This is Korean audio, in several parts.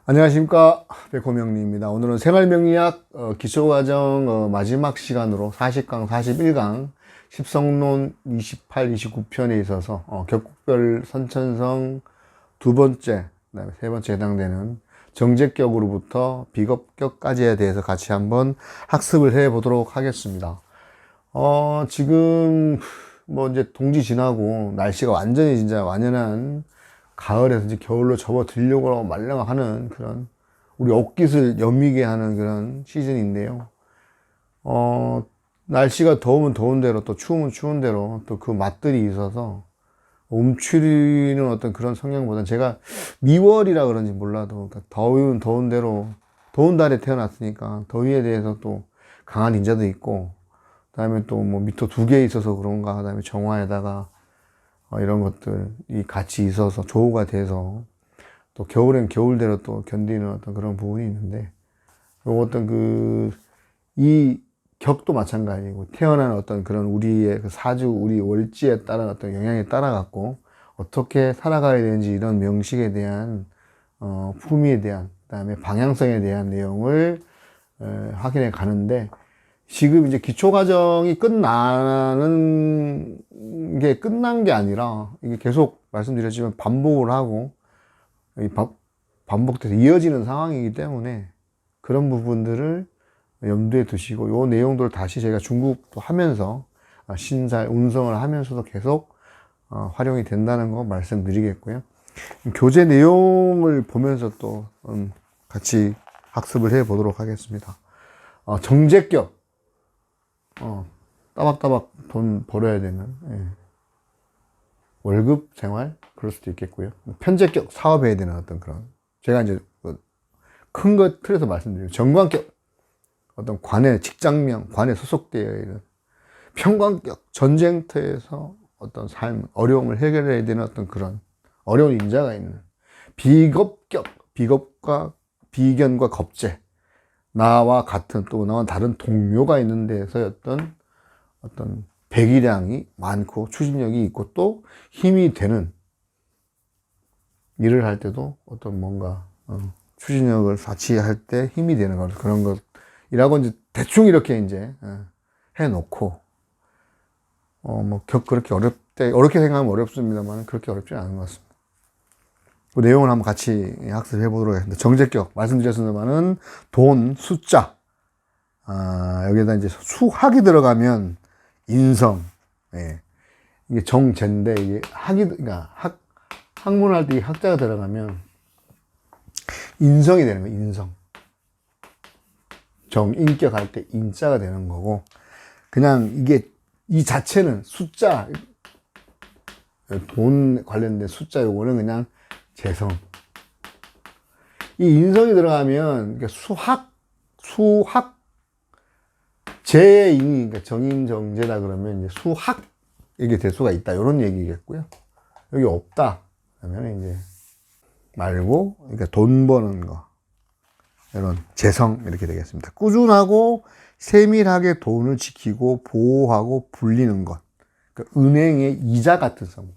안녕하십니까, 백호명리입니다. 오늘은 생활명리학 기초과정 마지막 시간으로 40강, 41강 십성론 28, 29편에 있어서 격국별 선천성 두 번째, 그다음에 세 번째 해당되는 정제격으로부터 비겁격까지에 대해서 같이 한번 학습을 해 보도록 하겠습니다. 지금 뭐 이제 동지 지나고 날씨가 완전히 진짜 완연한 가을에서 이제 겨울로 접어들려고 말려고 하는 그런 우리 옷깃을 여미게 하는 그런 시즌인데요. 날씨가 더우면 더운 대로 또 추우면 추운 대로 또 그 맛들이 있어서 움츠리는 어떤 그런 성향보다는 제가 미월이라 그런지 몰라도 그러니까 더우면 더운 대로 더운 달에 태어났으니까 더위에 대해서 또 강한 인자도 있고 그다음에 또 뭐 미터 두 개 있어서 그런가 그다음에 정화에다가 이런 것들이 같이 있어서 조우가 돼서 또 겨울엔 겨울대로 또 견디는 어떤 그런 부분이 있는데 요 어떤 이 격도 마찬가지고 태어난 어떤 그런 우리의 그 사주 우리 월지에 따른 어떤 영향에 따라 갖고 어떻게 살아가야 되는지 이런 명식에 대한 품위에 대한 그다음에 방향성에 대한 내용을 확인해 가는데 지금 이제 기초 과정이 끝나는 게 끝난 게 아니라 이게 계속 말씀드렸지만 반복을 하고 반복돼서 이어지는 상황이기 때문에 그런 부분들을 염두에 두시고 요 내용들을 다시 제가 중국도 하면서 신살 운성을 하면서도 계속 활용이 된다는 거 말씀드리겠고요. 교재 내용을 보면서 또 같이 학습을 해 보도록 하겠습니다. 정제격 따박따박 돈 벌어야 되는 월급 생활 그럴 수도 있겠고요. 편제격 사업해야 되는 어떤 그런 제가 이제 큰 것 틀에서 말씀드리고 정관격 어떤 관에 직장명 관에 소속되어 있는 평관격 전쟁터에서 어떤 삶 어려움을 해결해야 되는 어떤 그런 어려운 인자가 있는 비겁격 비겁과 비견과 겁제 나와 같은 또 나와 다른 동료가 있는 데서 어떤 배기량이 많고 추진력이 있고 또 힘이 되는 일을 할 때도 어떤 뭔가 추진력을 자취할 때 힘이 되는 것 그런 것이라고 이제 대충 이렇게 이제 해놓고 뭐 그렇게 어렵게 생각하면 어렵습니다만 그렇게 어렵지 않은 것 같습니다. 그 내용을 한번 같이 학습해 보도록 하겠습니다. 정제격 말씀드렸습니다만은 돈 숫자 여기에다 이제 수학이 들어가면 인성 이게 정제인데 이게 그러니까 학문할 때 이 학자가 들어가면 인성이 되는 거예요. 인성 정인격 할 때 인자가 되는 거고 그냥 이게 이 자체는 숫자 돈 관련된 숫자 요거는 그냥 재성. 이 인성이 들어가면 수학 제인이 그러니까 정인정제다 그러면 이제 수학 이게 될 수가 있다 이런 얘기겠고요. 여기 없다 그러면 이제 말고 그러니까 돈 버는 거 이런 재성 이렇게 되겠습니다. 꾸준하고 세밀하게 돈을 지키고 보호하고 불리는 것. 그러니까 은행의 이자 같은 성분.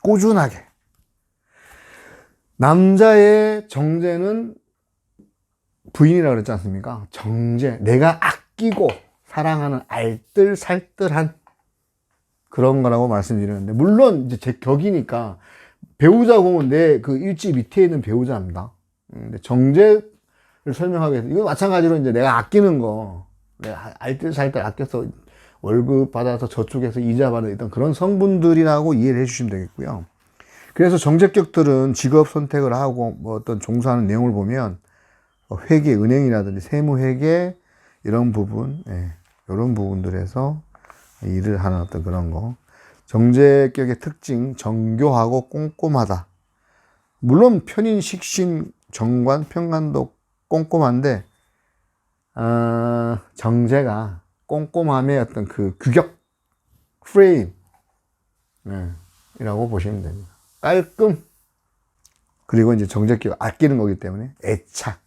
꾸준하게. 남자의 정제는 부인이라고 그랬지 않습니까? 정제. 내가 아끼고 사랑하는 알뜰살뜰한 그런 거라고 말씀드리는데, 물론 이제 제 격이니까 배우자 공은 내 그 일지 밑에 있는 배우자입니다. 근데 정제를 설명하기 위해서, 이거 마찬가지로 이제 내가 아끼는 거, 내가 알뜰살뜰 아껴서 월급 받아서 저쪽에서 이자 받는 있던 그런 성분들이라고 이해를 해주시면 되겠고요. 그래서 정제격들은 직업 선택을 하고 뭐 어떤 종사하는 내용을 보면 회계, 은행이라든지 세무회계 이런 부분, 이런 부분들에서 일을 하는 어떤 그런 거. 정제격의 특징, 정교하고 꼼꼼하다. 물론 편인, 식신, 정관, 평관도 꼼꼼한데 정제가 꼼꼼함의 어떤 그 규격, 프레임 이라고 보시면 됩니다. 깔끔. 그리고 이제 정제격 아끼는 거기 때문에 애착.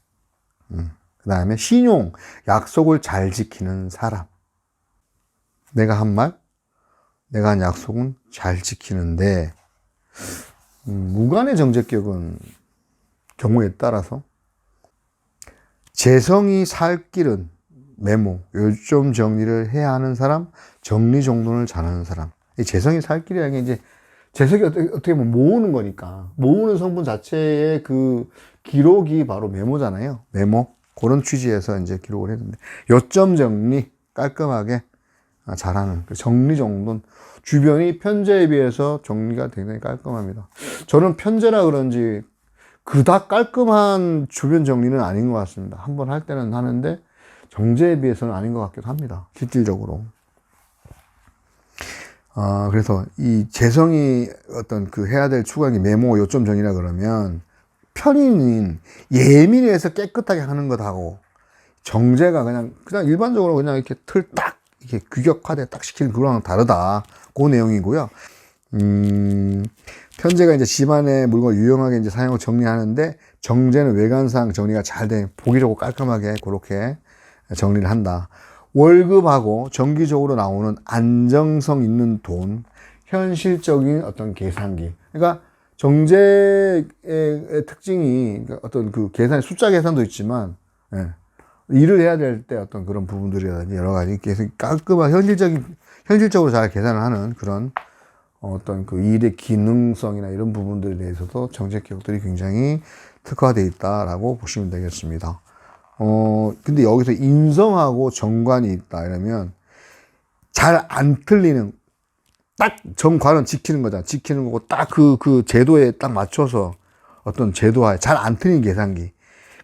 그 다음에 신용, 약속을 잘 지키는 사람. 내가 한 말, 내가 한 약속은 잘 지키는데 무관의 정제격은 경우에 따라서. 재성이 살 길은 메모, 요점 정리를 해야 하는 사람, 정리정돈을 잘하는 사람. 이 재성이 살 길이라는 게 이제 재성이 어떻게 보면 모으는 거니까, 모으는 성분 자체의 그 기록이 바로 메모잖아요. 메모. 그런 취지에서 이제 기록을 했는데, 요점 정리 깔끔하게 잘하는 그 정리정돈. 주변이 편제에 비해서 정리가 굉장히 깔끔합니다. 저는 편제라 그런지 그닥 깔끔한 주변 정리는 아닌 것 같습니다. 한번 할 때는 하는데 정제에 비해서는 아닌 것 같기도 합니다. 실질적으로. 그래서 이 재성이 어떤 그 해야 될 추구하기 메모 요점 정리라 그러면 편인인 예민해서 깨끗하게 하는 것하고 정제가 그냥 일반적으로 그냥 이렇게 틀 딱 이렇게 규격화돼 딱 시키는 그거랑 다르다. 그 내용이고요. 편제가 이제 집안의 물건을 유용하게 이제 사용을 정리하는데, 정제는 외관상 정리가 잘 돼, 보기 좋고 깔끔하게 그렇게 정리를 한다. 월급하고 정기적으로 나오는 안정성 있는 돈, 현실적인 어떤 계산기. 그러니까 정제의 특징이 어떤 그 계산, 숫자 계산도 있지만, 일을 해야 될 때 어떤 그런 부분들이라든지 여러 가지 계속 깔끔한 현실적으로 잘 계산을 하는 그런 어떤 그 일의 기능성이나 이런 부분들에 대해서도 정제개혁들이 굉장히 특화되어 있다라고 보시면 되겠습니다. 근데 여기서 인성하고 정관이 있다 이러면 잘 안 틀리는, 딱 정관은 지키는 거잖아. 지키는 거고 딱 그 제도에 딱 맞춰서 어떤 제도화에 잘 안 틀리는 계산기.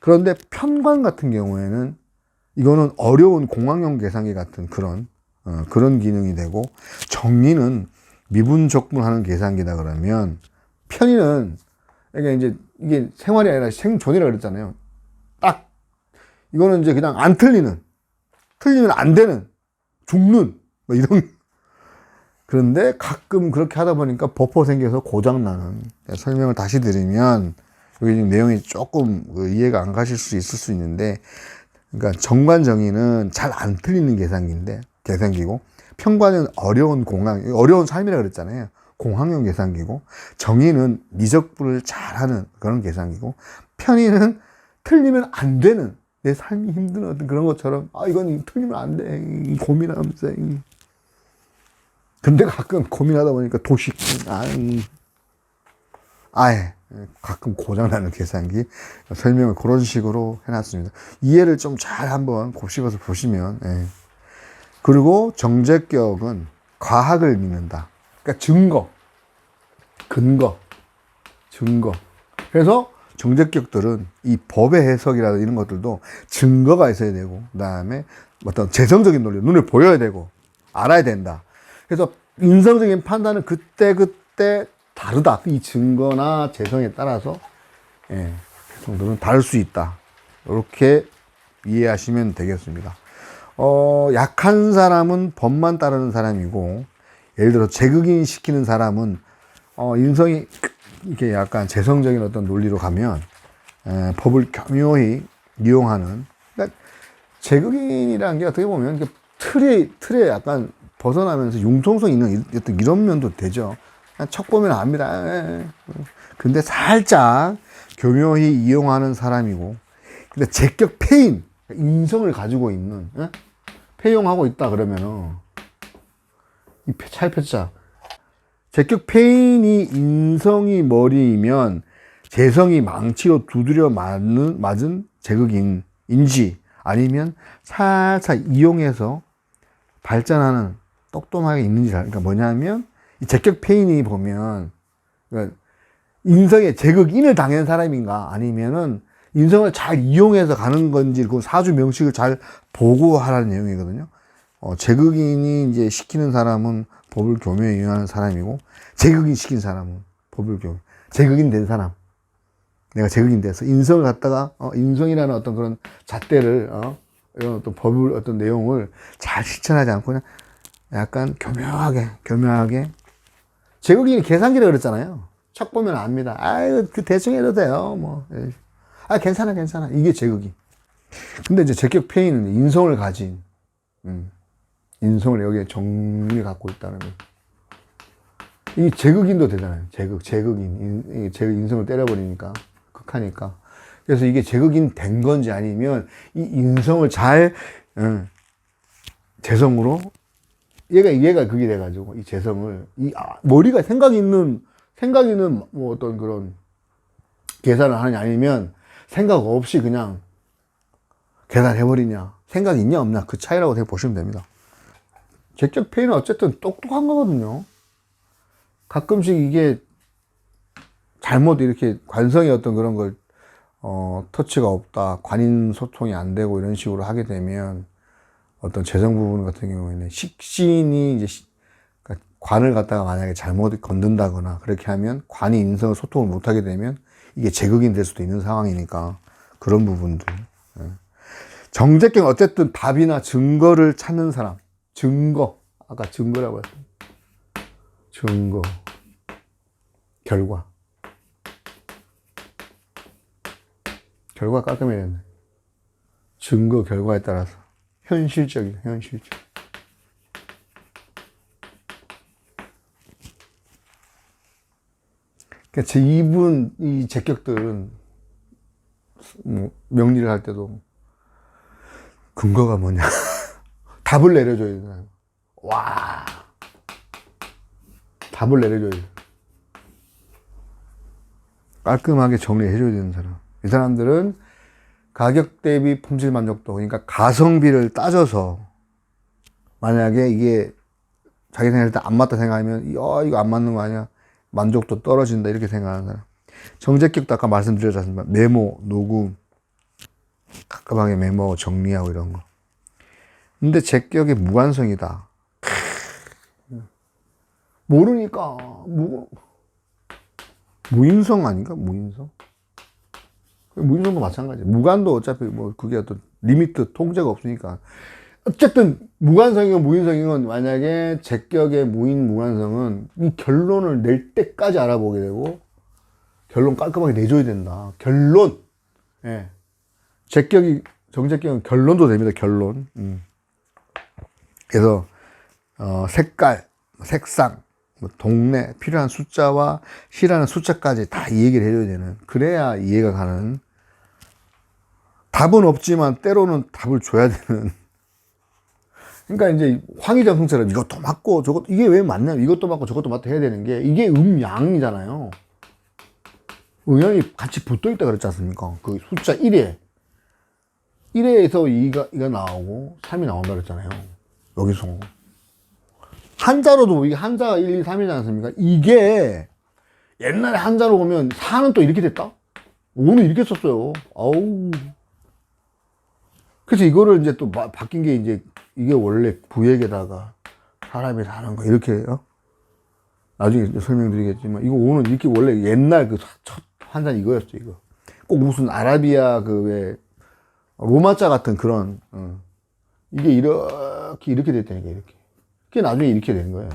그런데 편관 같은 경우에는 이거는 어려운 공학용 계산기 같은 그런 기능이 되고, 정리는 미분적분하는 계산기다 그러면, 편의는 이게 생활이 아니라 생존이라 그랬잖아요. 딱 이거는 이제 그냥 안 틀리면 안 되는, 죽는 뭐 이런. 그런데 가끔 그렇게 하다 보니까 버퍼 생겨서 고장 나는. 설명을 다시 드리면 여기 지금 내용이 조금 이해가 안 가실 수 있을 수 있는데, 그러니까 정관정의는 잘 안 틀리는 계산기고, 편관은 어려운 삶이라 그랬잖아요. 공학용 계산기고, 정의는 미적분을 잘하는 그런 계산기고, 편의는 틀리면 안 되는, 내 삶이 힘든 어떤 그런 것처럼, 이건 틀리면 안 돼, 고민하면서. 근데 가끔 고민하다 보니까 가끔 고장나는 계산기. 설명을 그런 식으로 해놨습니다. 이해를 좀 잘 한번 곱씹어서 보시면. 그리고 정제격은 과학을 믿는다. 그러니까 증거. 그래서 정제격들은 이 법의 해석이라든지 이런 것들도 증거가 있어야 되고, 그 다음에 어떤 재성적인 논리, 눈에 보여야 되고, 알아야 된다. 그래서 인성적인 판단은 그때 다르다. 이 증거나 재성에 따라서 해석들은 다를 수 있다. 이렇게 이해하시면 되겠습니다. 약한 사람은 법만 따르는 사람이고, 예를 들어 제극인 시키는 사람은 인성이 이렇게 약간 재성적인 어떤 논리로 가면 법을 교묘히 이용하는. 그러니까 제극인이라는 게 어떻게 보면 틀에 약간 벗어나면서 융통성 있는 어떤 이런 면도 되죠. 척 보면 압니다. 근데 살짝 교묘히 이용하는 사람이고, 근데 제격 폐인, 인성을 가지고 있는, 폐용하고 있다 그러면은 이 차이표자, 제격 폐인이 인성이 머리이면 재성이 망치로 두드려 맞은 제극인인지, 아니면 살짝 이용해서 발전하는 똑똑하게 있는지. 그러니까 뭐냐면 이 제격 폐인이 보면, 그러니까 인성의 제극인을 당한 사람인가, 아니면은 인성을 잘 이용해서 가는 건지, 그 사주 명식을 잘 보고 하라는 내용이거든요. 제극인이 이제 시키는 사람은 법을 교묘히 이용하는 사람이고, 제극인 시킨 사람은 법을 제극인 된 사람. 내가 제극인 돼서 인성을 갖다가, 인성이라는 어떤 그런 잣대를, 이런 어떤 법을, 어떤 내용을 잘 실천하지 않고 그냥 약간 교묘하게. 제극인이 계산기라 그랬잖아요. 척 보면 압니다. 그 대충 해도 돼요. 괜찮아. 이게 제극인. 근데 이제 제격 폐인은 인성을 가진, 인성을 여기에 정리를 갖고 있다는 거. 이 제극인도 되잖아요. 제극인. 인성을 때려버리니까, 극하니까. 그래서 이게 제극인 된 건지 아니면 이 인성을 잘, 재성으로, 얘가 그게 돼가지고, 이 재성을, 머리가 생각 있는 뭐 어떤 그런 계산을 하느냐 아니면 생각 없이 그냥 계산해버리냐. 생각이 있냐 없냐. 그 차이라고 보시면 됩니다. 제격 페이는 어쨌든 똑똑한 거거든요. 가끔씩 이게 잘못 이렇게 관성의 어떤 그런 걸, 터치가 없다, 관인 소통이 안 되고 이런 식으로 하게 되면 어떤 재정 부분 같은 경우에는 식신이 이제 그러니까 관을 갖다가 만약에 잘못 건든다거나 그렇게 하면 관이 인성을 소통을 못 하게 되면 이게 제극인 될 수도 있는 상황이니까 그런 부분들. 정제경 어쨌든 답이나 증거를 찾는 사람. 증거. 아까 증거라고 했어요. 증거. 결과. 결과 깔끔해야 된다. 증거, 결과에 따라서. 현실적이다, 현실적. 그러니까 이 제격들은, 뭐, 명리를 할 때도, 근거가 뭐냐. 답을 내려줘야 되나. 와. 답을 내려줘야 돼. 깔끔하게 정리해줘야 되는 사람. 이 사람들은 가격 대비 품질 만족도, 그러니까 가성비를 따져서 만약에 이게 자기 생각할 때 안 맞다 생각하면 이거 안 맞는 거 아니야, 만족도 떨어진다 이렇게 생각하는 사람. 정제격도 아까 말씀드렸지 않습니까? 메모, 녹음, 깔끔하게 메모 정리하고 이런 거. 근데 제격이 무관성이다. 모르니까 무인성 아닌가? 무인성? 무인성도 마찬가지. 무관도 어차피 뭐 그게 어떤 리미트, 통제가 없으니까. 어쨌든 무관성이건 무인성이건 만약에 제격의 무관성은 이 결론을 낼 때까지 알아보게 되고 결론 깔끔하게 내줘야 된다. 결론. 예. 정제격은 결론도 됩니다. 결론. 그래서 색깔, 색상, 뭐 동네, 필요한 숫자와 싫어하는 숫자까지 다 이 얘기를 해줘야 되는. 그래야 이해가 가는. 답은 없지만 때로는 답을 줘야 되는. 그러니까 이제 황희정 형처럼 이것도 맞고 저것도, 이게 왜 맞냐, 이것도 맞고 저것도 맞다 해야 되는 게, 이게 음양이잖아요. 음양이 같이 붙어 있다 그랬지 않습니까? 그 숫자 1에 2가 나오고 3이 나온다 그랬잖아요. 여기서 한자로도 이게 한자가 1, 2, 3이지 않습니까? 이게 옛날에 한자로 보면 4는 또 이렇게 됐다? 5는 이렇게 썼어요. 아우. 그래서 이거를 이제 또 바뀐 게 이제 이게 원래 부액에다가 사람이 사는 거 이렇게, 나중에 설명드리겠지만, 이거 5는 이렇게 원래 옛날 그 첫 한자 이거였죠, 이거. 꼭 무슨 아라비아 그 왜 로마자 같은 그런, 이게 이렇게 됐다니까, 이렇게. 그게 나중에 이렇게 된 거예요.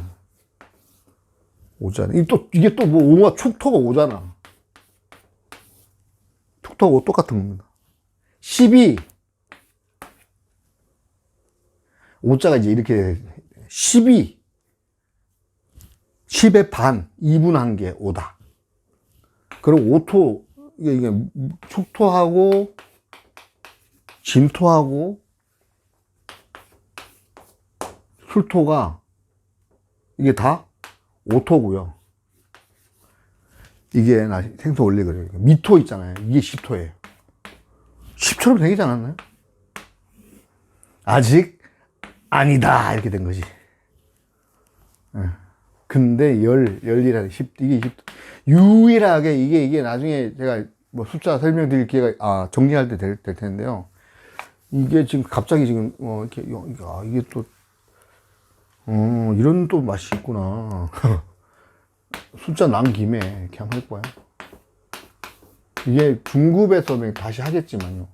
오잖아. 이게 또 뭐, 오가 축토가 오잖아. 축토가 똑같은 겁니다. 12. 오자가 이제 이렇게, 12. 10의 반, 2분한 게 오다. 그럼 오토, 이게 축토하고, 진토하고, 술토가, 이게 다 오토고요. 이게 나 생소 원리 그래요. 미토 있잖아요. 이게 10토예요. 10처럼 생기지 않았나요? 아직 아니다. 이렇게 된 거지. 근데 열이라는 이게 유일하게 이게 나중에 제가 뭐 숫자 설명드릴 기회가, 정리할 때 될 텐데요. 이게 지금 갑자기 지금, 이렇게, 이게 또, 이런 또 맛이 있구나. 숫자 난 김에 이렇게 한번 할 거야. 이게 중급에서 다시 하겠지만요.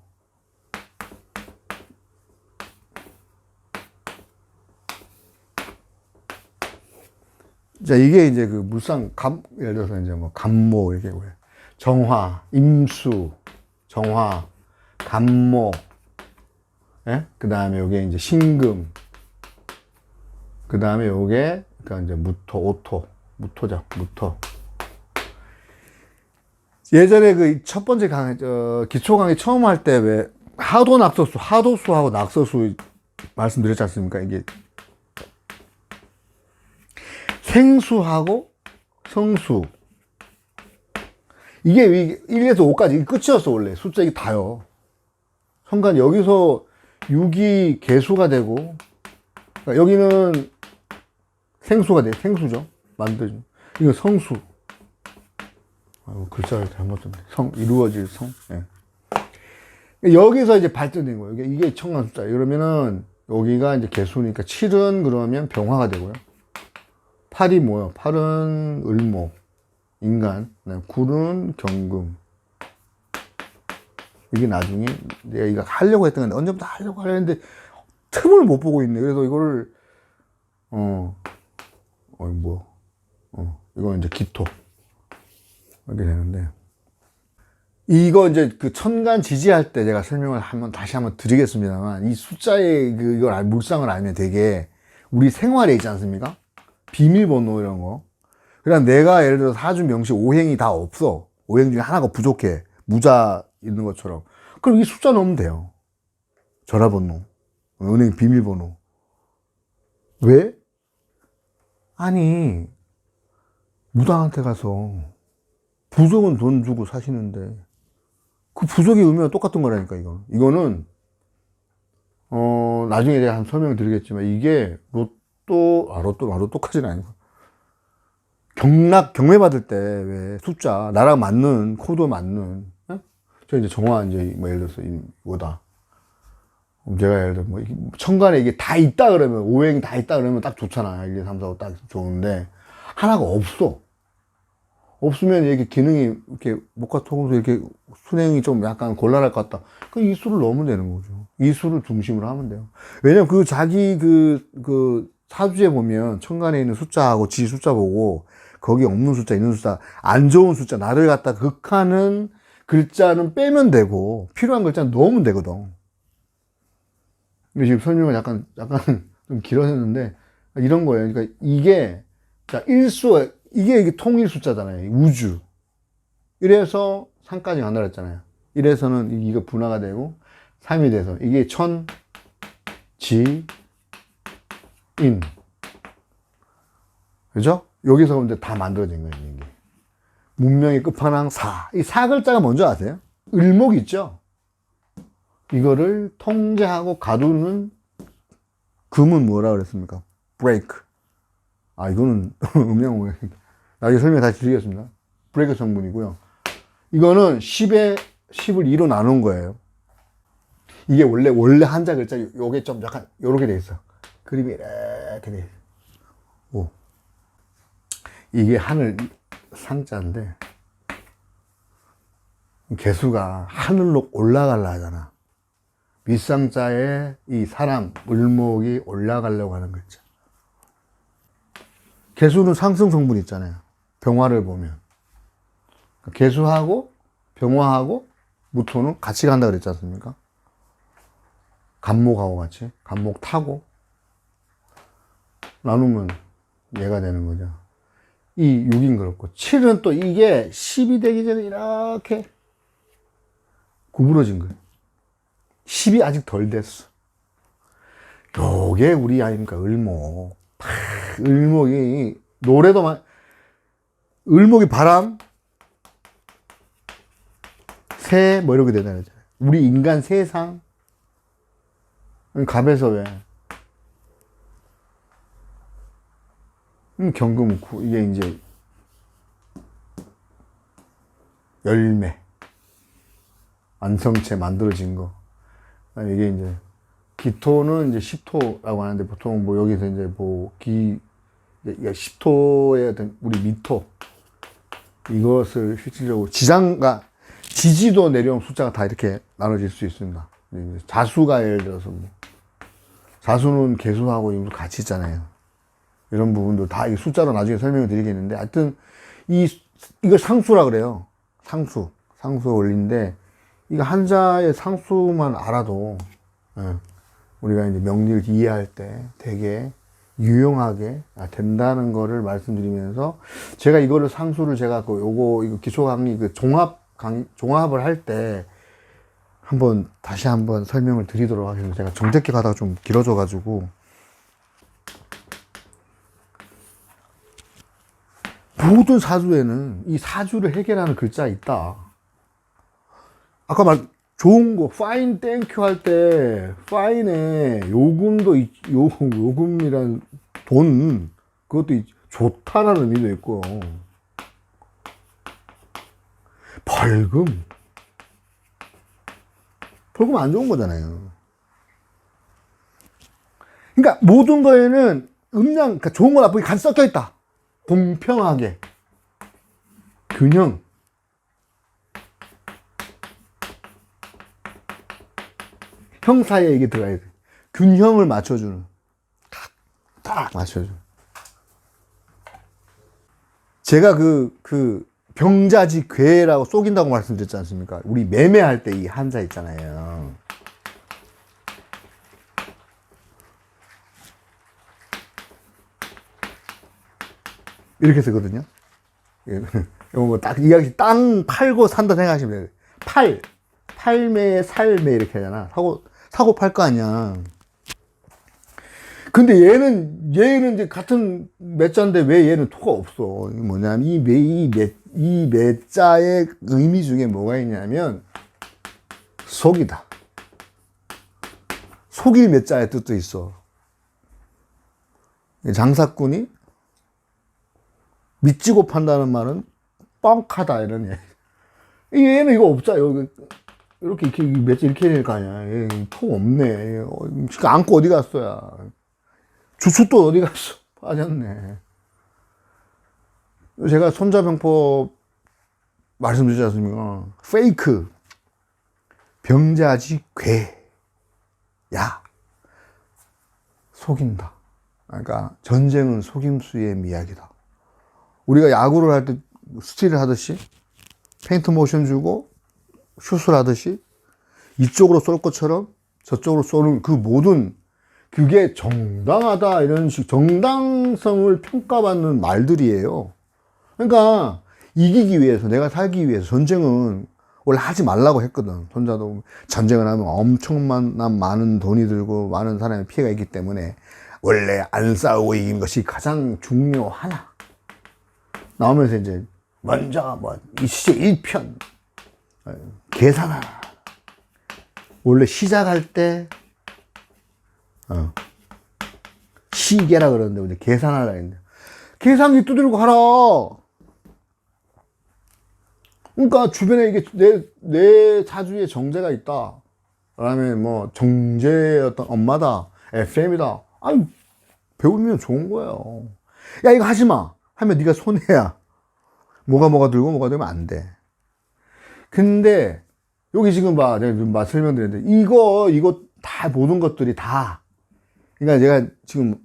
자, 이게 이제 그 물상 예를 들어서 이제 뭐 간모 이렇게 뭐예요. 정화, 임수, 정화, 간모, 예? 그 다음에 요게 이제 신금, 그 다음에 요게 그러니까 이제 무토, 오토, 무토죠, 무토. 예전에 그 첫 번째 기초 강의 처음 할 때 왜 하도수하고 낙서수 말씀드렸지 않습니까? 이게 생수하고 성수. 이게 1에서 5까지 끝이었어, 원래. 숫자 이게 다요. 순간 여기서 6이 개수가 되고, 그러니까 여기는 생수가 돼. 생수죠. 만들죠. 이거 성수. 아이고, 글자를 잘못 썼네. 이루어질 성. 네. 여기서 이제 발전된 거예요. 이게 청간 숫자. 그러면은, 여기가 이제 개수니까 7은 그러면 병화가 되고요. 8이 뭐요? 8은 을목, 인간. 9는 경금. 이게 나중에 내가 이거 하려고 했던 건데, 언제부터 하려고 했는데, 틈을 못 보고 있네. 그래서 이거를, 이건 이제 기토. 이렇게 되는데. 이거 이제 그 천간 지지할 때 제가 설명을 다시 한번 드리겠습니다만, 이 숫자의 물상을 알면 되게 우리 생활에 있지 않습니까? 비밀번호 이런 거. 그냥 내가 예를 들어 사주 명시 오행이 다 없어. 오행 중에 하나가 부족해. 무자 있는 것처럼. 그럼 이 숫자 넣으면 돼요. 전화번호, 은행 비밀번호. 왜? 아니, 무당한테 가서 부적은 돈 주고 사시는데 그 부적의 의미가 똑같은 거라니까, 이거는 나중에 제가 한 설명 드리겠지만, 이게 로또까지는 아니고, 경매 받을 때, 왜, 숫자, 나랑 맞는, 코드 맞는, 예? 저 이제 정화, 이제, 뭐, 예를 들어서, 이거다. 제가 예를 들어, 뭐, 천간에 이게 다 있다 그러면, 오행이 다 있다 그러면 딱 좋잖아. 1, 2, 3, 4, 5 딱 좋은데, 하나가 없어. 없으면 이렇게 기능이, 이렇게, 목화토금수 이렇게, 순행이 좀 약간 곤란할 것 같다. 그 이 수를 넣으면 되는 거죠. 이 수를 중심으로 하면 돼요. 왜냐면 자기 사주에 보면, 천간에 있는 숫자하고 지 숫자 보고, 거기 없는 숫자, 있는 숫자, 안 좋은 숫자, 나를 갖다 극하는 글자는 빼면 되고, 필요한 글자는 넣으면 되거든. 지금 설명을 약간 좀 길어졌는데, 이런 거예요. 그러니까 이게, 자, 이게 통일 숫자잖아요. 우주. 이래서 3까지 간다 그랬잖아요. 이래서는 이거 분화가 되고, 3이 돼서, 이게 천, 지, 인. 그죠? 여기서 근데 다 만들어진 거예요, 이게. 문명의 끝판왕 사. 이 사 글자가 뭔지 아세요? 을목 있죠? 이거를 통제하고 가두는 금은 뭐라 그랬습니까? 브레이크. 이거는 음양 오해. 나중에 설명 다시 드리겠습니다. 브레이크 성분이고요. 이거는 10을 2로 나눈 거예요. 이게 원래 한자 글자, 요게 좀 약간 요렇게 돼 있어. 그림이 이렇게 돼 있어. 오. 이게 하늘 상자인데, 개수가 하늘로 올라가려 하잖아. 밑상자에 이 사람, 을목이 올라가려고 하는 글자. 개수는 상승 성분 있잖아요. 병화를 보면. 개수하고 병화하고 무토는 같이 간다 그랬지 않습니까? 간목하고 같이. 간목 타고 나누면 얘가 되는 거죠. 이 6인 그렇고, 7은 또 이게 10이 되기 전에 이렇게 구부러진 거예요. 10이 아직 덜 됐어. 요게 우리 아닙니까? 을목. 을목이, 을목이 바람, 새, 뭐 이렇게 되잖아요. 우리 인간 세상. 갑에서 왜? 경금고, 이게 이제 열매, 완성체 만들어진 거. 이게 이제 기토는 이제 10토라고 하는데, 보통 뭐 여기서 이제 뭐 10토의 어떤 우리 미토, 이것을 실질적으로 지지도 내려온 숫자가 다 이렇게 나눠질 수 있습니다. 자수가 예를 들어서 자수는 개수하고 이거 같이 있잖아요. 이런 부분도 다 이 숫자로 나중에 설명을 드리겠는데, 하여튼 이걸 상수라 그래요. 상수 원리인데, 이거 한자의 상수만 알아도 우리가 이제 명리를 이해할 때 되게 유용하게 된다는 거를 말씀드리면서, 제가 이거를 상수를 제가 이거 기초 강의 종합 종합을 할 때 다시 한번 설명을 드리도록 하겠습니다. 제가 정제기 가다가 좀 길어져가지고. 모든 사주에는 이 사주를 해결하는 글자 있다. 아까 좋은 거, 파인 땡큐 할 때, 파인에 요금이란 돈, 그것도 좋다라는 의미도 있고, 벌금 안 좋은 거잖아요. 그러니까 모든 거에는 그러니까 좋은 거 나쁘게 같이 섞여 있다. 공평하게. 균형. 형사에 이게 들어가야 돼. 균형을 맞춰주는. 딱 맞춰주는. 제가 병자지 괴라고 속인다고 말씀드렸지 않습니까? 우리 매매할 때 이 한자 있잖아요. 이렇게 쓰거든요. 이거 딱 이야기 땅 팔고 산다 생각하시면 돼요. 팔매 살매 이렇게 하잖아. 사고 팔 거 아니야. 근데 얘는 이제 같은 매자인데 왜 얘는 토가 없어? 이게 뭐냐면 이 매자의 의미 중에 뭐가 있냐면 속이다. 속일 매자의 뜻도 있어. 장사꾼이 미치고 판다는 말은 뻥하다 이런 얘기. 얘는 이거 없어요. 이렇게 매자 이렇게 해야 될 거 아니야. 통 없네. 안고 어디 갔어야. 주춧돌 어디 갔어? 빠졌네. 제가 손자병법 말씀드리지 않습니까? 페이크. 병자지 괴야. 속인다. 그러니까 전쟁은 속임수의 미학이다. 우리가 야구를 할 때 스틸을 하듯이 페인트 모션 주고 슛을 하듯이 이쪽으로 쏠 것처럼 저쪽으로 쏘는 그 모든 그게 정당하다 이런 식 정당성을 평가받는 말들이에요. 그러니까 이기기 위해서 내가 살기 위해서 전쟁은 원래 하지 말라고 했거든. 손자도 전쟁을 하면 엄청난 많은 돈이 들고 많은 사람의 피해가 있기 때문에 원래 안 싸우고 이기는 것이 가장 중요하나 나오면서 이제 먼저 이 시제 1편 계산하라. 원래 시작할 때 시계라 그러는데 이제 계산하라 했는데 계산기 두들고 하라. 그러니까 주변에 이게 내 사주에 정제가 있다. 그다음에 뭐 정제의 어떤 엄마다, FM이다. 아니 배우면 좋은 거예요. 야 이거 하지 마 하면 네가 손해야. 뭐가 들고 뭐가 되면 안 돼. 근데 여기 지금 내가 설명드렸는데 이거 다 모든 것들이 다 그러니까 제가 지금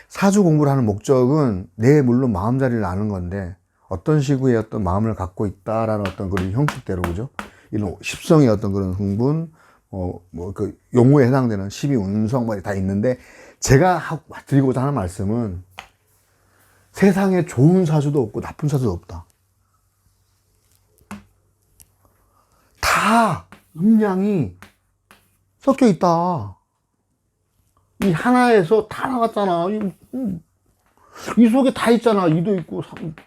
사주 공부를 하는 목적은 내 물론 마음자리를 아는 건데 어떤 식의 어떤 마음을 갖고 있다라는 어떤 그런 형식대로 그죠? 이런 십성의 어떤 그런 흥분 그 용어에 해당되는 12운성 뭐 다 있는데 제가 드리고자 하는 말씀은 세상에 좋은 사주도 없고 나쁜 사주도 없다. 다 음양이 섞여 있다. 이 하나에서 다 나왔잖아. 이 속에 다 있잖아. 이도 있고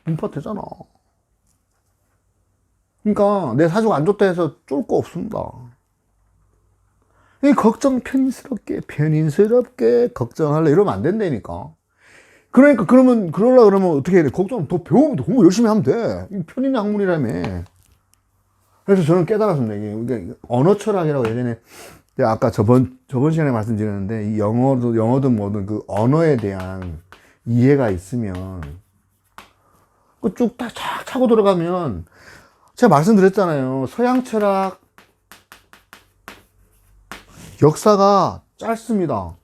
분파되잖아. 그러니까 내 사주가 안 좋다 해서 쫄 거 없습니다. 편인스럽게 걱정할래 이러면 안 된다니까. 그러니까 그러려면 어떻게 해야 돼? 걱정 더 배우면 돼. 공부 열심히 하면 돼. 편인 학문이라며. 그래서 저는 깨달았습니다. 이게 언어 철학이라고 예전에 제가 아까 저번 시간에 말씀드렸는데 이 영어든 뭐든 그 언어에 대한 이해가 있으면 그 쭉 다 착 차고 들어가면 제가 말씀드렸잖아요. 서양 철학 역사가 짧습니다.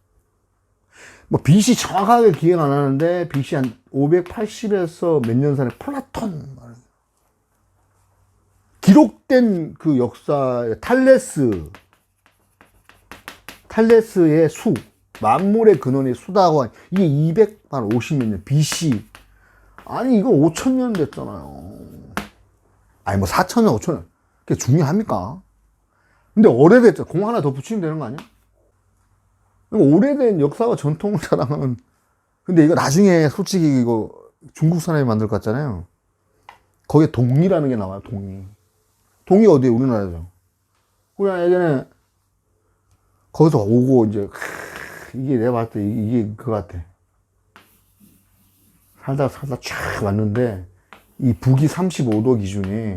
뭐 BC 정확하게 기억 안 하는데 BC 한 580에서 몇 년 전에 플라톤 기록된 그 역사 탈레스의 수 만물의 근원의 수다고 이게 250몇 년 BC 아니 이거 5000년 됐잖아요. 아니 뭐 4,000년, 5,000년 그게 중요합니까? 근데 오래됐죠. 공 하나 더 붙이면 되는 거 아니야? 오래된 역사와 전통을 자랑하는. 근데 이거 나중에 솔직히 이거 중국 사람이 만들 것 같잖아요. 거기에 동이라는 게 나와요. 동이 어디에? 우리나라죠. 그냥 예전에 거기서 오고 이제 이게 내가 봤을 때 이게 그거 같아. 살다 쫙 왔는데 이 북위 35도 기준이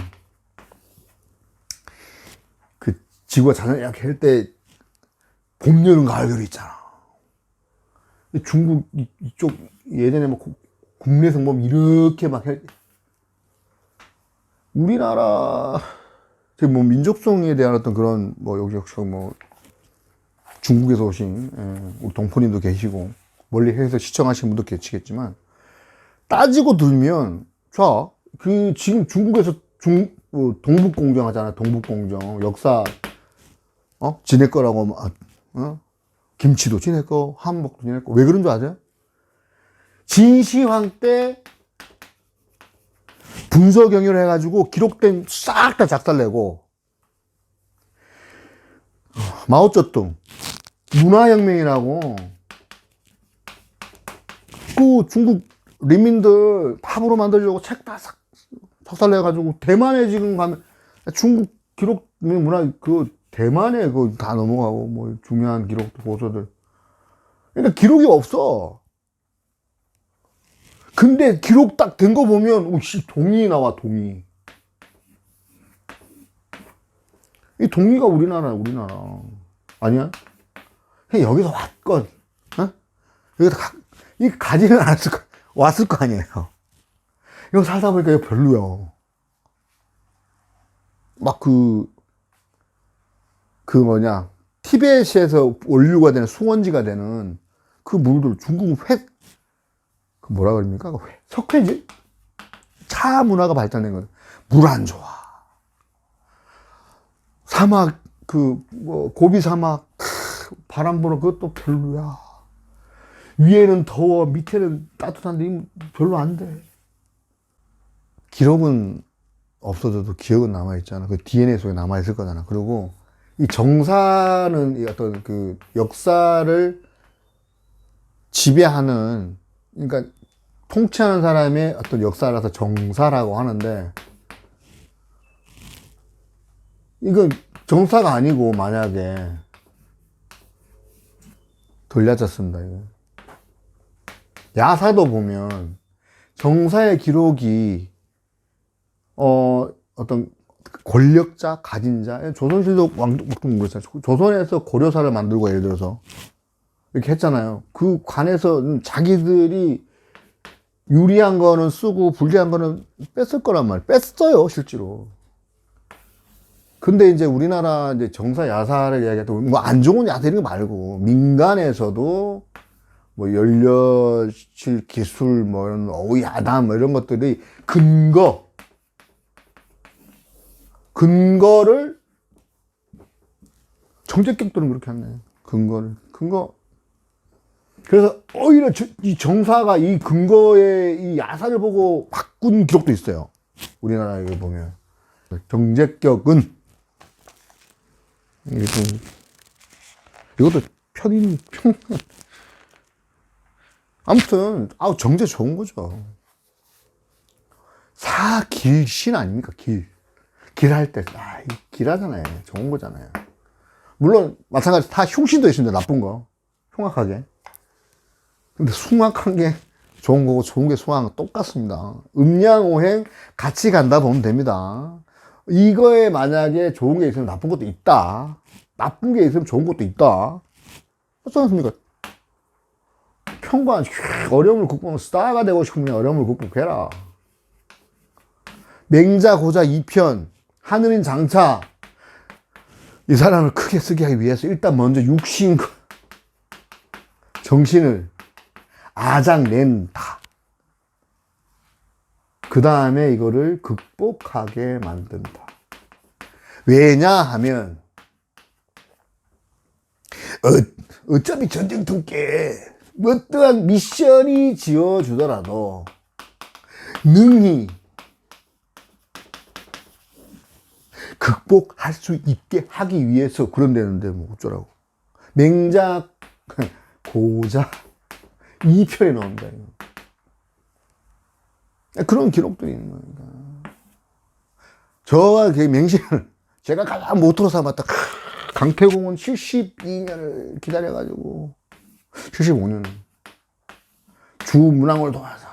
그 지구가 자전을 이렇게 할 때 봄, 여름, 가을, 겨울 있잖아. 중국 이쪽 예전에 뭐 국내성 보면 이렇게 막 우리나라 뭐 민족성에 대한 어떤 그런 뭐 여기 역시 뭐 중국에서 오신 우리 동포님도 계시고 멀리 해서 시청하시는 분도 계시겠지만 따지고 들면 자 그 지금 중국에서 동북공정 하잖아요. 동북공정 역사 지네 거라고 김치도 지네 거, 한복도 지네 거. 왜 그런 줄 아세요? 진시황 때 분서경유를 해가지고 기록된 싹 다 작살내고 마오쩌둥 문화혁명이라고 그 중국 리민들 팝으로 만들려고 책 다 싹 작살내가지고 대만에 지금 가면 중국 기록 문화 그 대만에 그 다 넘어가고 뭐 중요한 기록도 고서들 그러니까 기록이 없어. 근데 기록 딱 된 거 보면 오씨 동이 나와. 동이 이 동이가 우리나라 아니야? 그냥 여기서 왔건 여기서 이 가지는 않았을 거 왔을 거 아니에요. 이거 살다 보니까 이거 별로야. 막 뭐냐 티벳에서 원류가 되는 수원지가 되는 그 물들 중국 그 뭐라 그럽니까? 석회지? 차 문화가 발달된 거든. 물 안 좋아. 사막 뭐 고비 사막 바람 불어 그것도 별로야. 위에는 더워 밑에는 따뜻한데 별로 안 돼. 기록은 없어져도 기억은 남아있잖아. 그 DNA 속에 남아있을 거잖아. 그리고 이 정사는 이 어떤 그 역사를 지배하는, 그러니까 통치하는 사람의 어떤 역사라서 정사라고 하는데, 이건 정사가 아니고 만약에 돌려졌습니다. 이거. 야사도 보면 정사의 기록이 어떤 권력자, 가진 자, 조선시대도 왕족도 그랬잖아요. 조선에서 고려사를 만들고 예를 들어서 이렇게 했잖아요. 그 관에서 자기들이 유리한 거는 쓰고 불리한 거는 뺐을 거란 말이에요. 뺐어요, 실제로. 근데 이제 우리나라 이제 정사 야사를 이야기할 때 뭐 안 좋은 야사 이런 거 말고 민간에서도 뭐 연료실 기술 뭐 이런 야담 뭐 이런 것들이 근거를 정제격들은 그렇게 하네. 근거. 그래서 오히려 이 정사가 이 근거의 이 야사를 보고 바꾼 기록도 있어요. 우리나라에 보면 정제격은 이것도 아무튼 정제 좋은 거죠. 사길신 아닙니까? 길할 때 길하잖아요. 좋은 거잖아요. 물론 마찬가지 다 흉신도 있습니다. 나쁜 거 흉악하게. 근데 숭악한 게 좋은 거고 좋은 게 숭악한 거 똑같습니다. 음양오행 같이 간다 보면 됩니다. 이거에 만약에 좋은 게 있으면 나쁜 것도 있다. 나쁜 게 있으면 좋은 것도 있다. 그렇지 않습니까? 평관 어려움을 극복하면 스타가 되고 싶으면 어려움을 극복해라. 맹자 고자 2편 하늘인 장차 이 사람을 크게 쓰게 하기 위해서 일단 먼저 육신 정신을 아작낸다. 그 다음에 이거를 극복하게 만든다. 왜냐하면 어차피 전쟁통께 어떠한 미션이 지어주더라도 능히 극복할 수 있게 하기 위해서 그런다는데 뭐 어쩌라고. 맹작, 고작, 2편에 나옵니다. 그런 기록들이 있는 겁니다. 저가 그 맹신을, 제가 가장 모토로 삼았다. 강태공은 72년을 기다려가지고, 75년. 주문왕을 도와서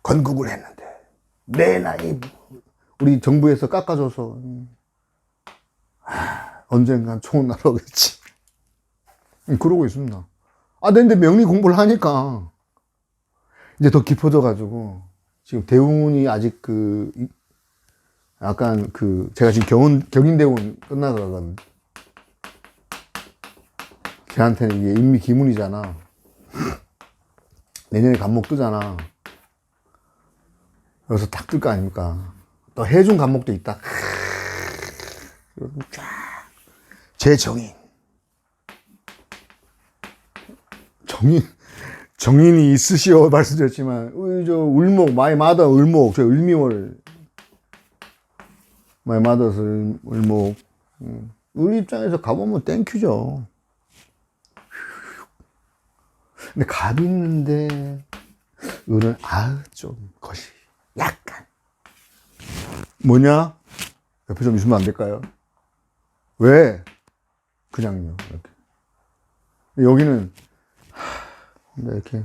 건국을 했는데, 내 나이, 우리 정부에서 깎아줘서, 언젠간 좋은 날 오겠지. 그러고 있습니다. 근데 명리 공부를 하니까, 이제 더 깊어져가지고, 지금 대운이 아직 약간 제가 지금 경인대운 끝나가거든. 걔한테는 이게 인미기문이잖아. 내년에 간목 뜨잖아. 여기서 딱 뜰 거 아닙니까? 또 해준 간목도 있다. 쫙. 제 정인이 있으시오 말씀드렸지만, 저 을목, 마이 마더 을목, 저 을미월, 마이 마더스 을목, 을 입장에서 가보면 땡큐죠. 근데 갑이 있는데, 을은 좀 것이 약간 뭐냐? 옆에 좀 있으면 안 될까요? 왜? 그냥요. 이렇게. 여기는 이렇게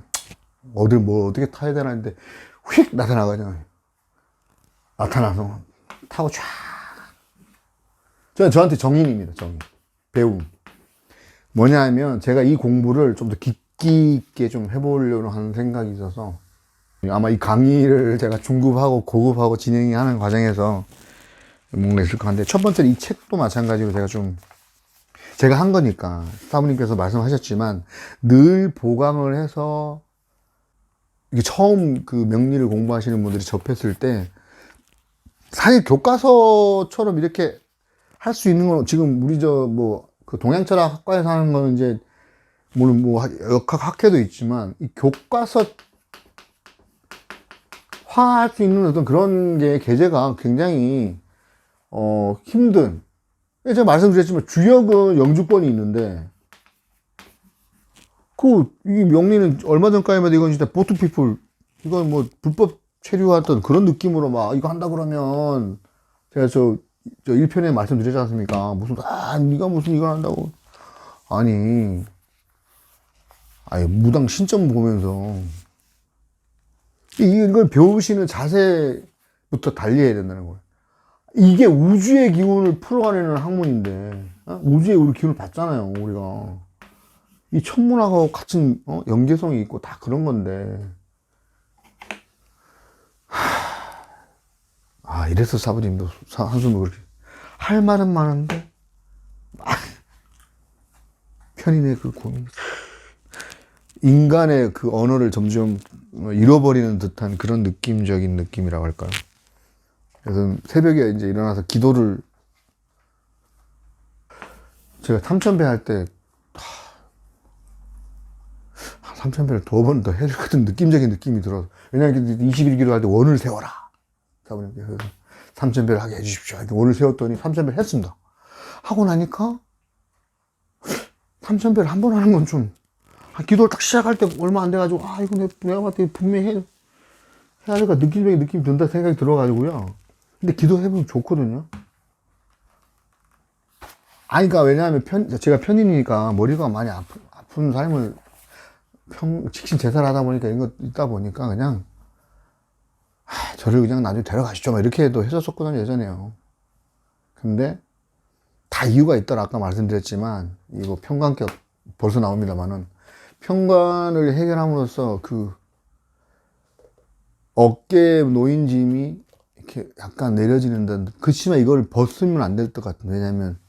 어딜 뭘 어떻게 타야 되나 했는데 휙 나타나가잖아요. 나타나서 타고 쫙. 저한테 정인입니다. 정인. 배움. 뭐냐 하면 제가 이 공부를 좀 더 깊이 있게 좀 해보려고 하는 생각이 있어서 아마 이 강의를 제가 중급하고 고급하고 진행하는 과정에서 뭔가 있을 것 같은데, 첫 번째로 이 책도 마찬가지로 제가 한 거니까, 사부님께서 말씀하셨지만, 늘 보강을 해서, 이게 처음 그 명리를 공부하시는 분들이 접했을 때, 사실 교과서처럼 이렇게 할 수 있는 건, 지금 우리 그 동양철학 학과에서 하는 거는 이제, 물론 역학학회도 있지만, 이 교과서 화할 수 있는 어떤 그런 게 계제가 굉장히 힘든. 제가 말씀드렸지만 주역은 영주권이 있는데 이 명리는 얼마 전까지만 이건 진짜 보트피플, 이건 뭐 불법 체류했던 그런 느낌으로 막 이거 한다 그러면 제가 저 1편에 말씀드렸지 않습니까? 네가 무슨 이걸 한다고. 아니 무당 신점 보면서 이걸 배우시는 자세부터 달리해야 된다는 거예요. 이게 우주의 기운을 풀어가는 학문인데, 우주의 우리 기운을 받잖아요, 우리가. 이 천문학하고 같은, 연계성이 있고 다 그런 건데. 이래서 사부님도, 한숨을 그렇게. 할 말은 많은데, 편인의 그 고민. 인간의 그 언어를 점점 잃어버리는 듯한 그런 느낌적인 느낌이라고 할까요? 그래서 새벽에 이제 일어나서 기도를, 제가 삼천배 할 때, 삼천배를 두 번 더 해야 될 것 같은 느낌적인 느낌이 들어서. 왜냐면 21기도 할 때 원을 세워라. 사부님께서 삼천배를 하게 해주십시오. 원을 세웠더니 삼천배를 했습니다. 하고 나니까, 삼천배를 한 번 하는 건 좀, 기도를 딱 시작할 때 얼마 안 돼가지고, 이거 내가 봤을 때 분명히 해야 될까 느낌적인 느낌이 든다 생각이 들어가지고요. 근데 기도해보면 좋거든요. 그러니까 왜냐하면 제가 편인이니까 머리가 많이 아픈 삶을 직신 제사를 하다 보니까 이런 거 있다 보니까 그냥 저를 그냥 나중에 데려가시죠 막 이렇게도 했었거든요, 예전에요. 근데 다 이유가 있더라. 아까 말씀드렸지만 이거 편관격 벌써 나옵니다만은, 편관을 해결함으로써 그 어깨에 놓인 짐이 이렇게 약간 내려지는 데, 그치만 이걸 벗으면 안 될 것 같은. 왜냐면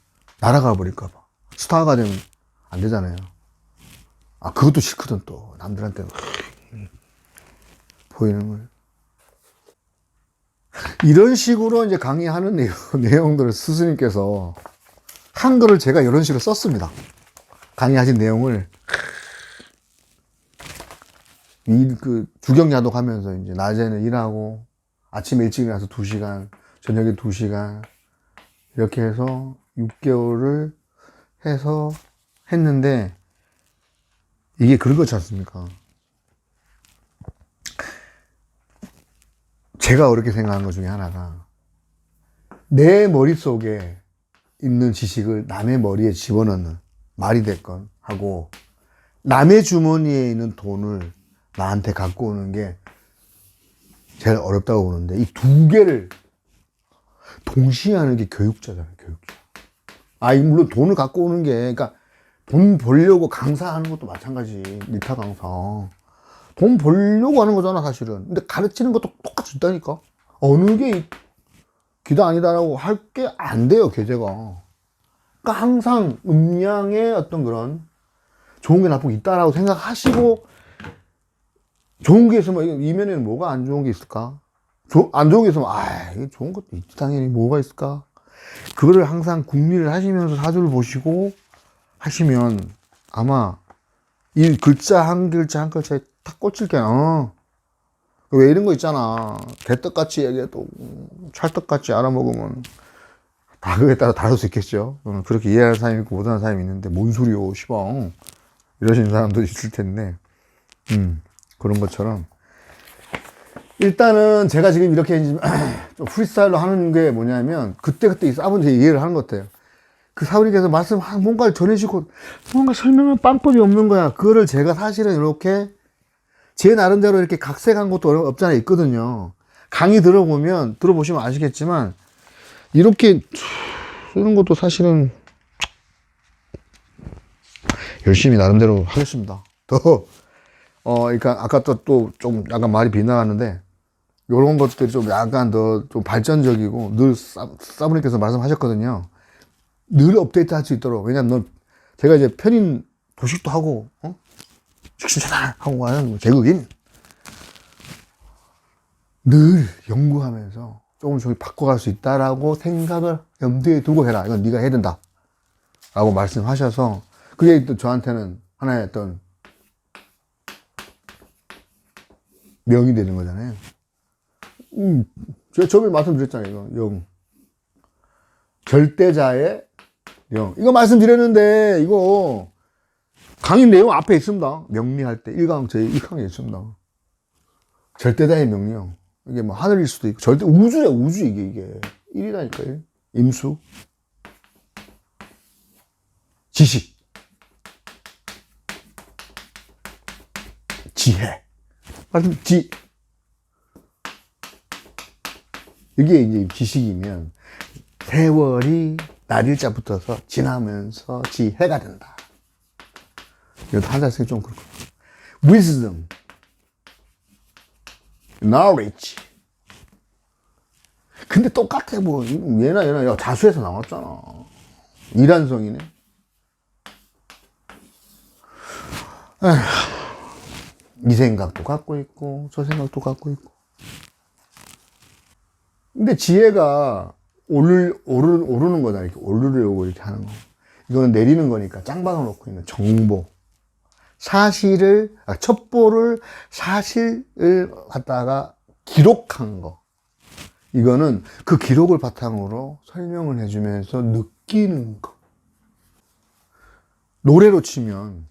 날아가 버릴까봐. 스타가 되면 안 되잖아요. 그것도 싫거든. 또 남들한테 보이는 걸. 이런 식으로 이제 강의하는 내용들을 스승님께서 한글을 제가 이런 식으로 썼습니다. 강의하신 내용을 주경야독 하면서 이제 낮에는 일하고 아침에 일찍 일어나서 2시간, 저녁에 2시간. 이렇게 해서 6개월을 해서 했는데, 이게 그런 거지 않습니까? 제가 어렵게 생각한 것 중에 하나가, 내 머릿속에 있는 지식을 남의 머리에 집어넣는, 말이 됐건 하고, 남의 주머니에 있는 돈을 나한테 갖고 오는 게 제일 어렵다고 보는데, 이 두 개를 동시에 하는 게 교육자잖아요, 교육자. 물론 돈을 갖고 오는 게, 그러니까 돈 벌려고 강사하는 것도 마찬가지. 일타 강사. 돈 벌려고 하는 거잖아, 사실은. 근데 가르치는 것도 똑같이 있다니까. 어느 게 기다 아니다라고 할 게 안 돼요, 교재가. 그러니까 항상 음량의 어떤 그런 좋은 게 나쁜 게 있다라고 생각하시고, 좋은 게 있으면, 이면에는 뭐가 안 좋은 게 있을까? 안 좋은 게 있으면, 이게 좋은 것도 있지, 당연히 뭐가 있을까? 그거를 항상 궁리를 하시면서 사주를 보시고 하시면 아마 이 글자 한 글자 한 글자에 탁 꽂힐 게, 왜 이런 거 있잖아. 개떡같이 얘기해도 찰떡같이 알아먹으면 다 그에 따라 다를 수 있겠죠. 그렇게 이해하는 사람이 있고 못하는 사람이 있는데, 뭔 소리요, 시방. 이러시는 사람도 있을 텐데, 그런 것처럼. 일단은 제가 지금 이렇게 좀 프리스타일로 하는 게 뭐냐면, 그때그때 이 사부님한테 이해를 하는 것 같아요. 그 사부님께서 뭔가를 전해주고, 뭔가 설명할 방법이 없는 거야. 그거를 제가 사실은 이렇게 제 나름대로 이렇게 각색한 것도 없잖아요. 있거든요. 강의 들어보시면 아시겠지만, 이렇게 쓰는 것도 사실은 열심히 나름대로 하겠습니다. 그러니까 아까 또 좀 약간 말이 빗나갔는데, 요런 것들이 좀 약간 더 좀 발전적이고, 늘 사부님께서 말씀하셨거든요. 늘 업데이트 할 수 있도록. 왜냐면 제가 이제 편인 도식도 하고, 식신차단 하고 하는 개그인. 늘 연구하면서 조금씩 바꿔갈 수 있다라고 생각을 염두에 두고 해라. 이건 네가 해야 된다. 라고 말씀하셔서, 그게 또 저한테는 하나의 어떤 명이 되는 거잖아요. 제가 처음에 말씀드렸잖아요. 이거 영. 절대자의 영. 이거 말씀드렸는데, 이거 강의 내용 앞에 있습니다. 명리할 때 1강 제 1강에 있습니다. 절대자의 명령. 이게 뭐 하늘일 수도 있고, 절대 우주야, 우주. 이게 1이라니까요. 임수, 지식, 지혜. 이게 이제 지식이면 세월이 날일자 붙어서 지나면서 지혜가 된다. 이것도 한자쓰기 좀 그렇고. wisdom, knowledge. 근데 똑같아. 뭐 얘나 야, 자수에서 나왔잖아. 이란성이네. 이 생각도 갖고 있고 저 생각도 갖고 있고. 근데 지혜가 오르는 거다. 이렇게 오르려고 이렇게 하는 거. 이거는 내리는 거니까 짱박아 놓고 있는 정보. 첩보를 사실을 갖다가 기록한 거. 이거는 그 기록을 바탕으로 설명을 해주면서 느끼는 거. 노래로 치면,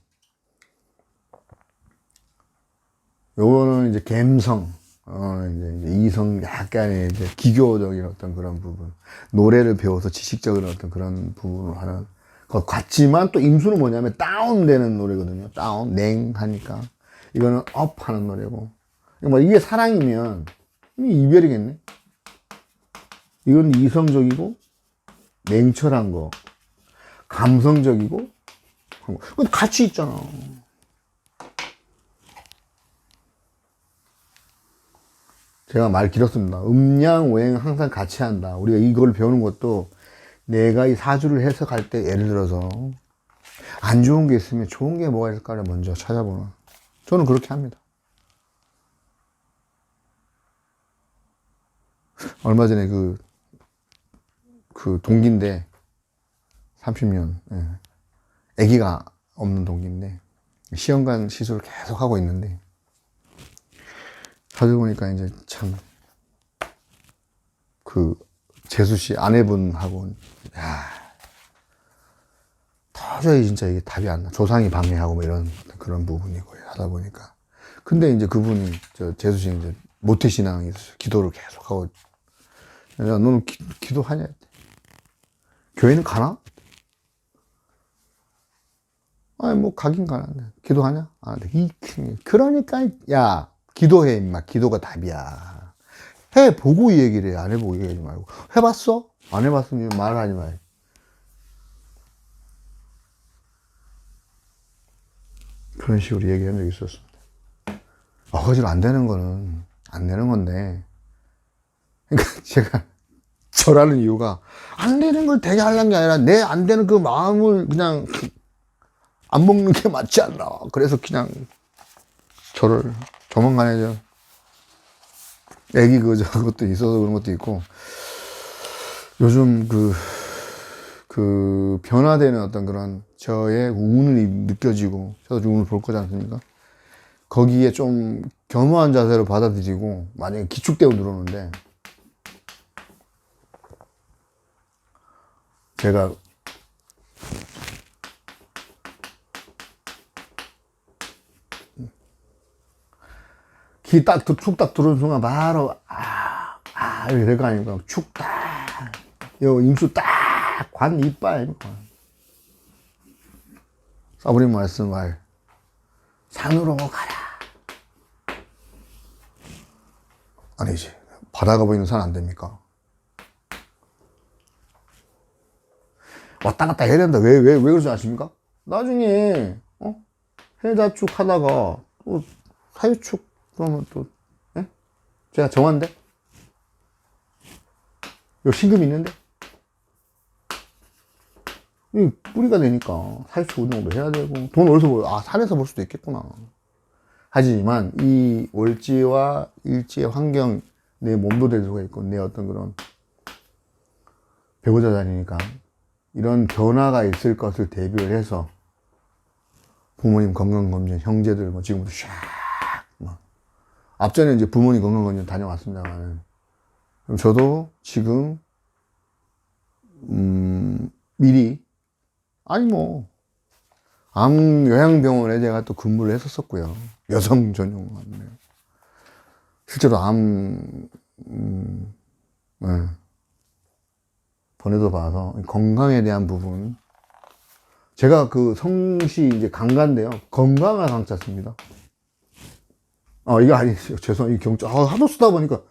요거는 이제 감성, 이제 이성 약간의 이제 기교적인 어떤 그런 부분. 노래를 배워서 지식적인 어떤 그런 부분을 하는 것 같지만, 또 임수는 뭐냐면 다운되는 노래거든요. 다운, 냉하니까. 이거는 업 하는 노래고. 뭐 이게 사랑이면 이별이겠네. 이건 이성적이고 냉철한 거, 감성적이고 한 거. 근데 같이 있잖아. 제가 말 길었습니다. 음양, 오행 항상 같이 한다. 우리가 이걸 배우는 것도 내가 이 사주를 해석할 때, 예를 들어서 안 좋은 게 있으면 좋은 게 뭐가 있을까를 먼저 찾아보는. 저는 그렇게 합니다. 얼마 전에 그 동기인데, 30년, 아기가 없는 동기인데, 시험관 시술을 계속 하고 있는데, 사주 보니까 이제 참, 재수 씨 아내분하고, 야, 도저히 진짜 이게 답이 안 나. 조상이 방해하고 뭐 이런 그런 부분이고 하다 보니까. 근데 이제 그분이, 재수 씨는 이제 모태신앙이 있어서 기도를 계속 하고, 야, 너는 기도하냐? 교회는 가나? 아니, 뭐, 가긴 가는데. 기도하냐? 아, 그러니까, 야, 기도해, 임마. 기도가 답이야. 해보고 이 얘기를 해. 안 해보고 얘기하지 말고. 해봤어? 안 해봤으면 말하지 마. 그런 식으로 얘기한 적이 있었습니다. 어거지로 안 되는 거는 안 되는 건데. 그러니까 제가 저라는 이유가 안 되는 걸 되게 하려는 게 아니라 내 안 되는 그 마음을 그냥 안 먹는 게 맞지 않나. 그래서 그냥 저를 조만간에 애기 그것도 있어서 그런 것도 있고, 요즘 그 변화되는 어떤 그런 저의 운이 느껴지고, 저도 운을 볼 거지 않습니까? 거기에 좀 겸허한 자세로 받아들이고, 만약에 기축되고 들어오는데, 제가 축 딱 들어오는 순간 바로 이렇게 될 거 아닙니까? 축 딱, 요 임수 딱, 관 이빨. 사부님 말씀 산으로 가라. 아니지. 바다가 보이는 산 안 됩니까? 왔다 갔다 해야 된다. 왜 그러지 아십니까? 나중에, 해자축 하다가, 또, 사유축, 그러면 또, 예? 제가 정한데? 요 신금 있는데? 이 뿌리가 되니까, 사유축 운동도 해야 되고, 돈 어디서 산에서 볼 수도 있겠구나. 하지만, 이 월지와 일지의 환경, 내 몸도 될 수가 있고, 내 어떤 그런, 배우자 자리니까, 이런 변화가 있을 것을 대비를 해서, 부모님 건강검진, 형제들, 뭐, 지금부터 샥, 앞전에 이제 부모님 건강검진 다녀왔습니다만, 그럼 저도 지금, 미리, 아니 뭐, 암 요양병원에 제가 또 근무를 했었었고요. 여성 전용 암. 실제로 네. 번에도 봐서 건강에 대한 부분. 제가 그 성시 이제 강가인데요. 건강한 강자입니다. 이거 아니죠. 죄송해요. 이 경자. 하도 쓰다 보니까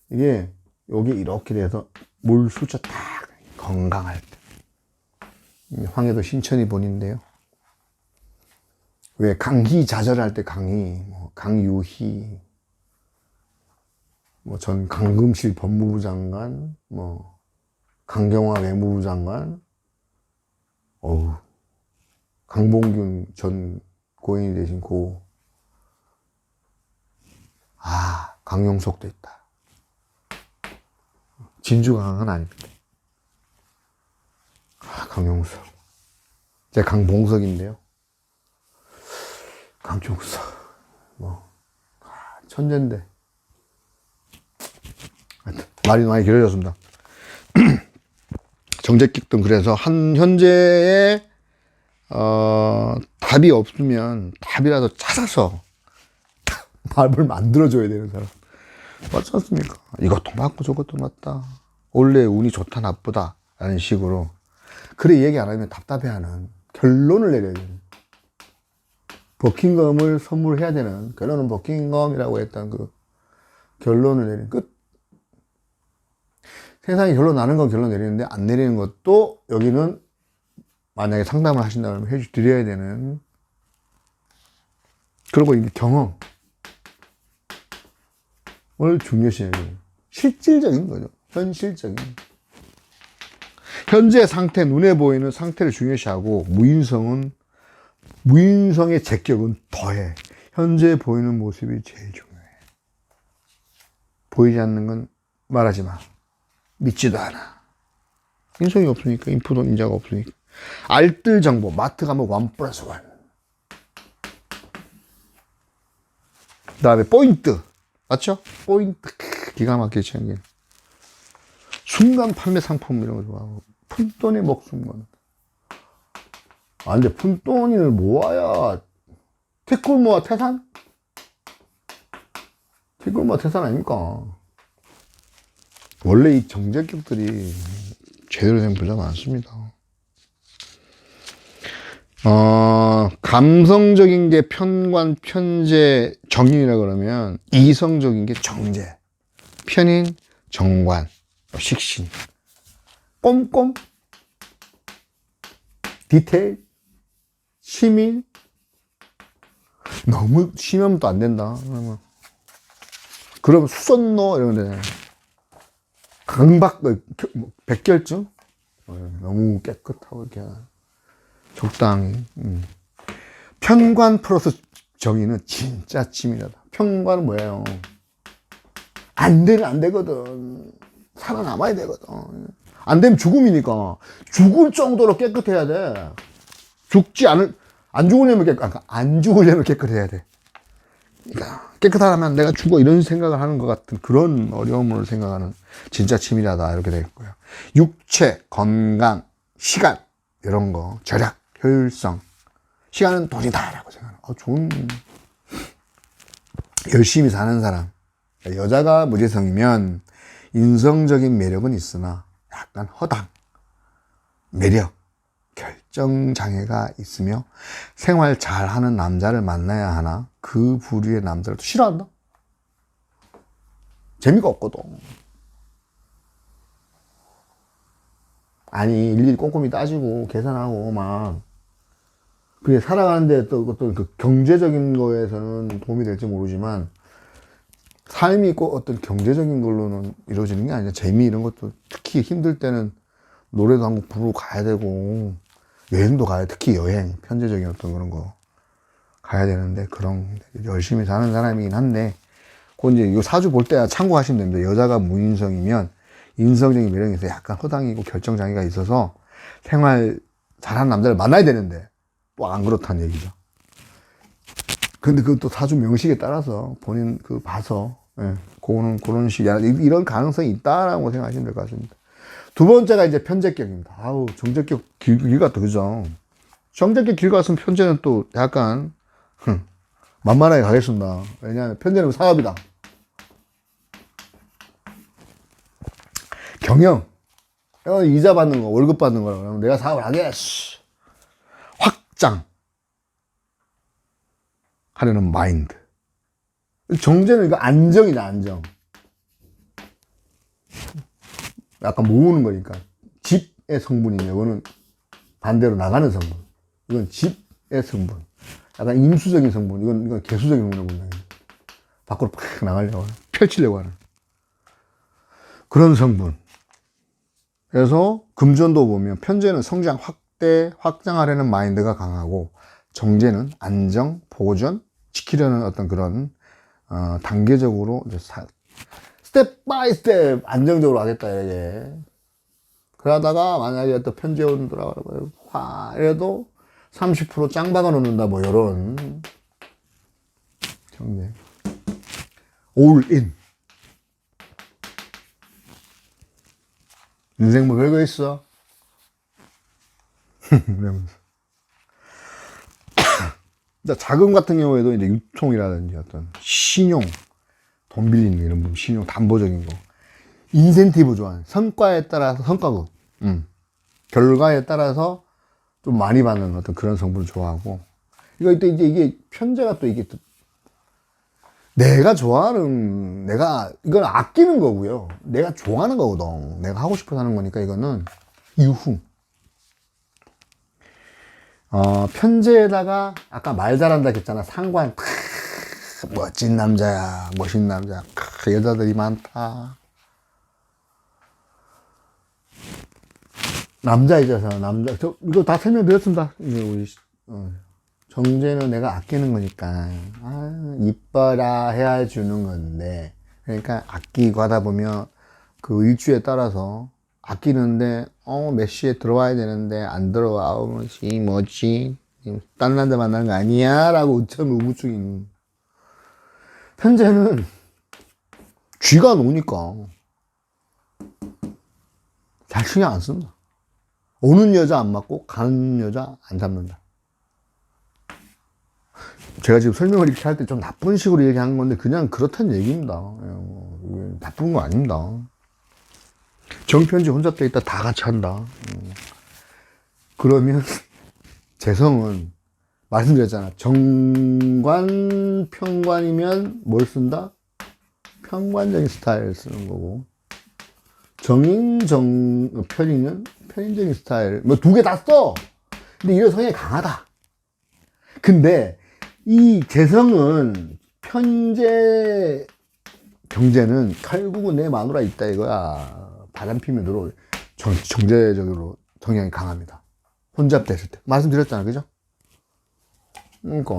이게 여기 이렇게 돼서 물 숫자 딱 건강할 때. 황해도 신천이 본인데요. 왜 강희자절할 때 강희, 뭐 강유희, 뭐 전 강금실 법무부 장관, 뭐 강경화 외무부 장관, 강봉균 전 고인이 되신 강용석도 있다. 진주강은 아닙니다. 강용석. 제가 강봉석인데요. 강용석. 천재인데. 말이 많이 길어졌습니다. 정제킥등 그래서 현재의 답이 없으면 답이라도 찾아서 답을 만들어줘야 되는 사람. 맞지 않습니까? 이것도 맞고 저것도 맞다. 원래 운이 좋다 나쁘다 라는 식으로 그래 얘기 안 하면 답답해하는 결론을 내려야 되는, 버킹엄을 선물해야 되는, 결론은 버킹엄이라고 했던 그 결론을 내리는 끝. 세상에 결론 나는 건 결론 내리는데 안 내리는 것도 여기는 만약에 상담을 하신다면 해드려야 되는. 그리고 이게 경험을 중요시해야 돼요. 실질적인 거죠. 현실적인. 현재 상태, 눈에 보이는 상태를 중요시하고, 무인성의 제격은 더해. 현재 보이는 모습이 제일 중요해. 보이지 않는 건 말하지 마. 믿지도 않아. 인성이 없으니까, 인프도 인자가 없으니까. 알뜰 정보, 마트 가면 1+1. 그 다음에 포인트. 맞죠? 포인트. 기가 막히게 챙긴. 순간 판매 상품 이런 거 좋아하고, 푼돈의 목숨건. 아, 근데 푼돈을 모아야, 티끌 모아 태산? 티끌 모아 태산 아닙니까? 원래 이 정제격들이 제대로 된 부자가 많습니다. 감성적인 게 편관, 편재, 정인이라 그러면, 이성적인 게 정제, 편인, 정관, 식신, 꼼꼼, 디테일, 심일. 너무 심하면 또 안 된다. 그러면 수선노 이러면 강박, 백결증? 너무 깨끗하고 이렇게 적당히. 편관 플러스 정의는 진짜 치밀하다. 편관은 뭐예요? 안 되면 안 되거든. 살아남아야 되거든. 안 되면 죽음이니까. 죽을 정도로 깨끗해야 돼. 안 죽으려면 안 죽으려면 깨끗해야 돼. 그러니까 깨끗하다면 내가 죽어 이런 생각을 하는 것 같은 그런 어려움을 생각하는 진짜 치밀하다 이렇게 되겠고요. 육체, 건강, 시간 이런 거, 절약, 효율성. 시간은 돈이다라고 생각하는. 좋은 열심히 사는 사람. 여자가 무재성이면 인성적인 매력은 있으나 약간 허당, 매력, 결정장애가 있으며 생활 잘하는 남자를 만나야 하나 그 부류의 남자를 또 싫어한다? 재미가 없거든. 아니 일일이 꼼꼼히 따지고 계산하고 막 그게 살아가는데 또 어떤 그 경제적인 거에서는 도움이 될지 모르지만 삶이 꼭 어떤 경제적인 걸로는 이루어지는 게 아니라 재미 이런 것도 특히 힘들 때는 노래도 한곡 부르고 가야 되고 여행도 가야 돼. 특히 여행 편제적인 어떤 그런 거 가야 되는데 그런 열심히 사는 사람이긴 한데 그 이제 이 사주 볼 때 참고하시면 됩니다. 여자가 무인성이면 인성적인 매력이 있어서 약간 허당이고 결정장애가 있어서 생활 잘하는 남자를 만나야 되는데 또 안 그렇다는 얘기죠. 근데 그것도 사주 명식에 따라서 본인 그 봐서 그런 식 이런 가능성이 있다라고 생각하시면 될 것 같습니다. 두 번째가 이제 편제격입니다. 정제격 길 갔다 그죠? 정제격 길 갔으면 편제는 또 약간 만만하게 가겠습니다. 왜냐하면 편제는 사업이다. 경영, 이자 받는 거, 월급 받는 거라고 하면 내가 사업을 하게, 확장 하려는 마인드. 정제는 이거 안정이다, 안정. 약간 모으는 거니까. 집의 성분이네. 이거는 반대로 나가는 성분. 이건 집의 성분. 약간 임수적인 성분. 이건 개수적인 성분을 본다. 밖으로 팍 나가려고 하는, 펼치려고 하는. 그런 성분. 그래서 금전도 보면 편제는 성장, 확대, 확장하려는 마인드가 강하고 정제는 안정, 보존, 지키려는 어떤 그런 단계적으로 이제 스텝 바이 스텝 안정적으로 하겠다 이게. 그러다가 만약에 또 편제 온다라고 이래도 30% 짱 박아 놓는다 뭐 요런 정제. 올인. 인생 뭐 별거 있어? 이러면서. 자금 같은 경우에도 이제 유통이라든지 어떤 신용, 돈 빌리는 이런 부분, 신용 담보적인 거, 인센티브 좋아하는, 성과에 따라서 성과급, 결과에 따라서 좀 많이 받는 어떤 그런 성분을 좋아하고, 이거 또 이게 편제가 또 이게 또 내가 좋아하는, 이건 아끼는 거고요. 내가 좋아하는 거거든. 내가 하고 싶어서 하는 거니까 이거는 유흥. 편제에다가 아까 말 잘한다 했잖아. 상관. 멋진 남자야. 멋있는 남자. 여자들이 많다. 남자이자서 남자. 이거 다 설명드렸습니다. 우리 정제는 내가 아끼는 거니까 이뻐라 해야 주는 건데 그러니까 아끼고 하다 보면 그 일주에 따라서 아끼는데 몇 시에 들어와야 되는데 안 들어와 뭐지 딴 남자 만나는 거 아니야 라고 처음에 우울증이 편제는 쥐가 노니까 잘 신경 안 씁니다. 오는 여자 안 맞고 가는 여자 안 잡는다. 제가 지금 설명을 이렇게 할 때 좀 나쁜 식으로 얘기한 건데 그냥 그렇다는 얘기입니다. 나쁜 거 아닙니다. 정편지 혼자 때 있다 다 같이 한다. 그러면 재성은 말씀드렸잖아. 정관, 평관이면 뭘 쓴다? 평관적인 스타일을 쓰는 거고, 편인은 편인적인 스타일. 뭐 두 개 다 써! 근데 이런 성향이 강하다. 근데 이 재성은 편재, 경제는 결국은 내 마누라 있다 이거야. 바람 피면 들어올. 정제적으로 성향이 강합니다. 혼잡됐을 때. 말씀드렸잖아, 그죠? 그러니까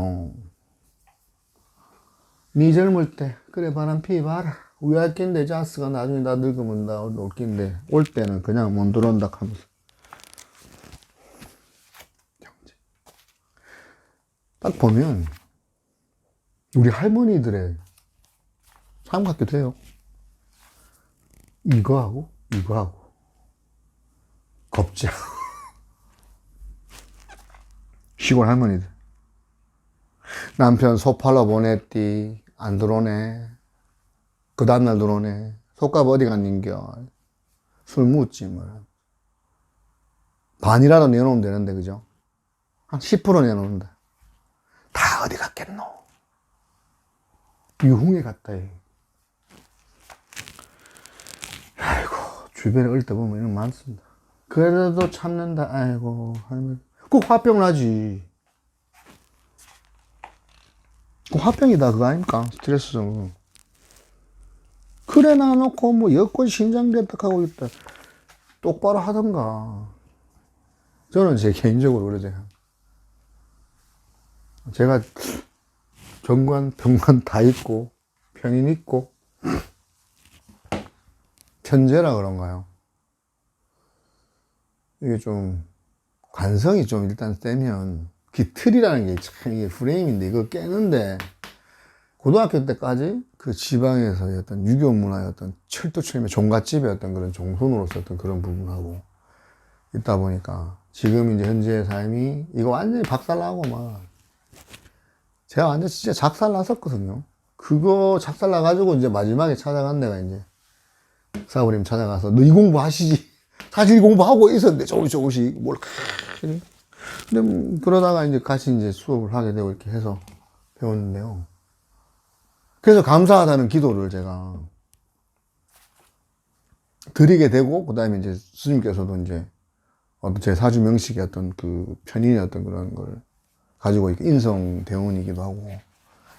니 젊을 때 그래 바람 피봐라. 우야할 낀데 자스가 나중에 나 늙으면 나 올 낀데 올 때는 그냥 못 들어온다 하면서. 딱 보면 우리 할머니들의 삶 같기도 해요. 이거하고 겁지. 시골 할머니들. 남편 소 팔러 보냈디. 안 들어오네. 그 다음날 들어오네. 속값 어디 갔는겨. 술 묻지 뭐. 반이라도 내놓으면 되는데 그죠? 한 10% 내놓는다. 다 어디 갔겠노? 유흥에 갔다 해. 아이고 주변에 어릴 때 보면 이런 거 많습니다. 그래도 참는다. 아이고 할머니. 그 화병 나지. 그 화병이다 그거 아닙니까? 스트레스. 그래 놔놓고 뭐 여권 신장됐다 하고 있다. 똑바로 하던가. 저는 제 개인적으로 그러죠. 제가 정관, 병관 다 있고 편인 있고 편재라 그런가요? 이게 좀 관성이 좀 일단 세면 기틀이라는 게 참 이게 프레임인데 이거 깨는데 고등학교 때까지 그 지방에서의 어떤 유교 문화의 어떤 철도철매 종갓집의 어떤 그런 종손으로서 어떤 그런 부분하고 있다 보니까 지금 이제 현재의 삶이 이거 완전히 박살나고 막 제가 완전 진짜 작살났었거든요. 그거 작살나가지고 이제 마지막에 찾아간 데가 이제 사부님 찾아가서 너 이 공부 하시지. 사실 이 공부하고 있었는데 조금씩 뭘 근데 그러다가 이제 같이 이제 수업을 하게 되고 이렇게 해서 배웠는데요. 그래서 감사하다는 기도를 제가 드리게 되고, 그 다음에 이제 스님께서도 이제 어떤 제 사주 명식의 어떤 그 편인의 어떤 그런 걸 가지고 이렇게 인성 대원이기도 하고,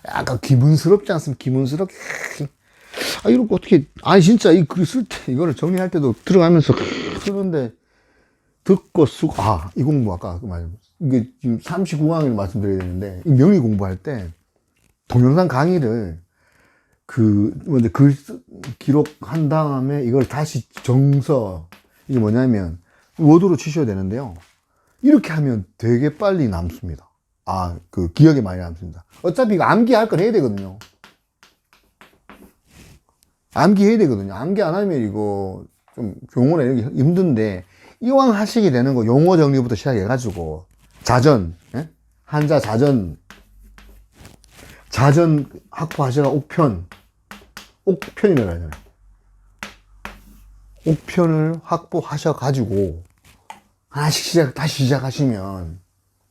약간 기분스럽지 않습니까? 기분스럽게. 아, 이렇게 어떻게, 아니, 진짜 이 글 쓸 때, 이거를 정리할 때도 들어가면서 쓰는데, 듣고 쓰고, 아, 이 공부 아까 그 말, 이게 지금 39강을 말씀드려야 되는데, 이 명의 공부할 때, 동영상 강의를 먼저 글 기록한 다음에 이걸 다시 정서, 이게 뭐냐면, 워드로 치셔야 되는데요. 이렇게 하면 되게 빨리 남습니다. 아, 기억에 많이 남습니다. 어차피 이거 암기할 걸 해야 되거든요. 암기해야 되거든요. 암기 안 하면 이거 좀 용어나 이런 게 힘든데, 이왕 하시게 되는 거 용어 정리부터 시작해가지고, 자전, 예? 한자 자전 확보하시라 옥편이라고 하잖아요. 옥편을 확보하셔가지고, 하나씩 다시 시작하시면,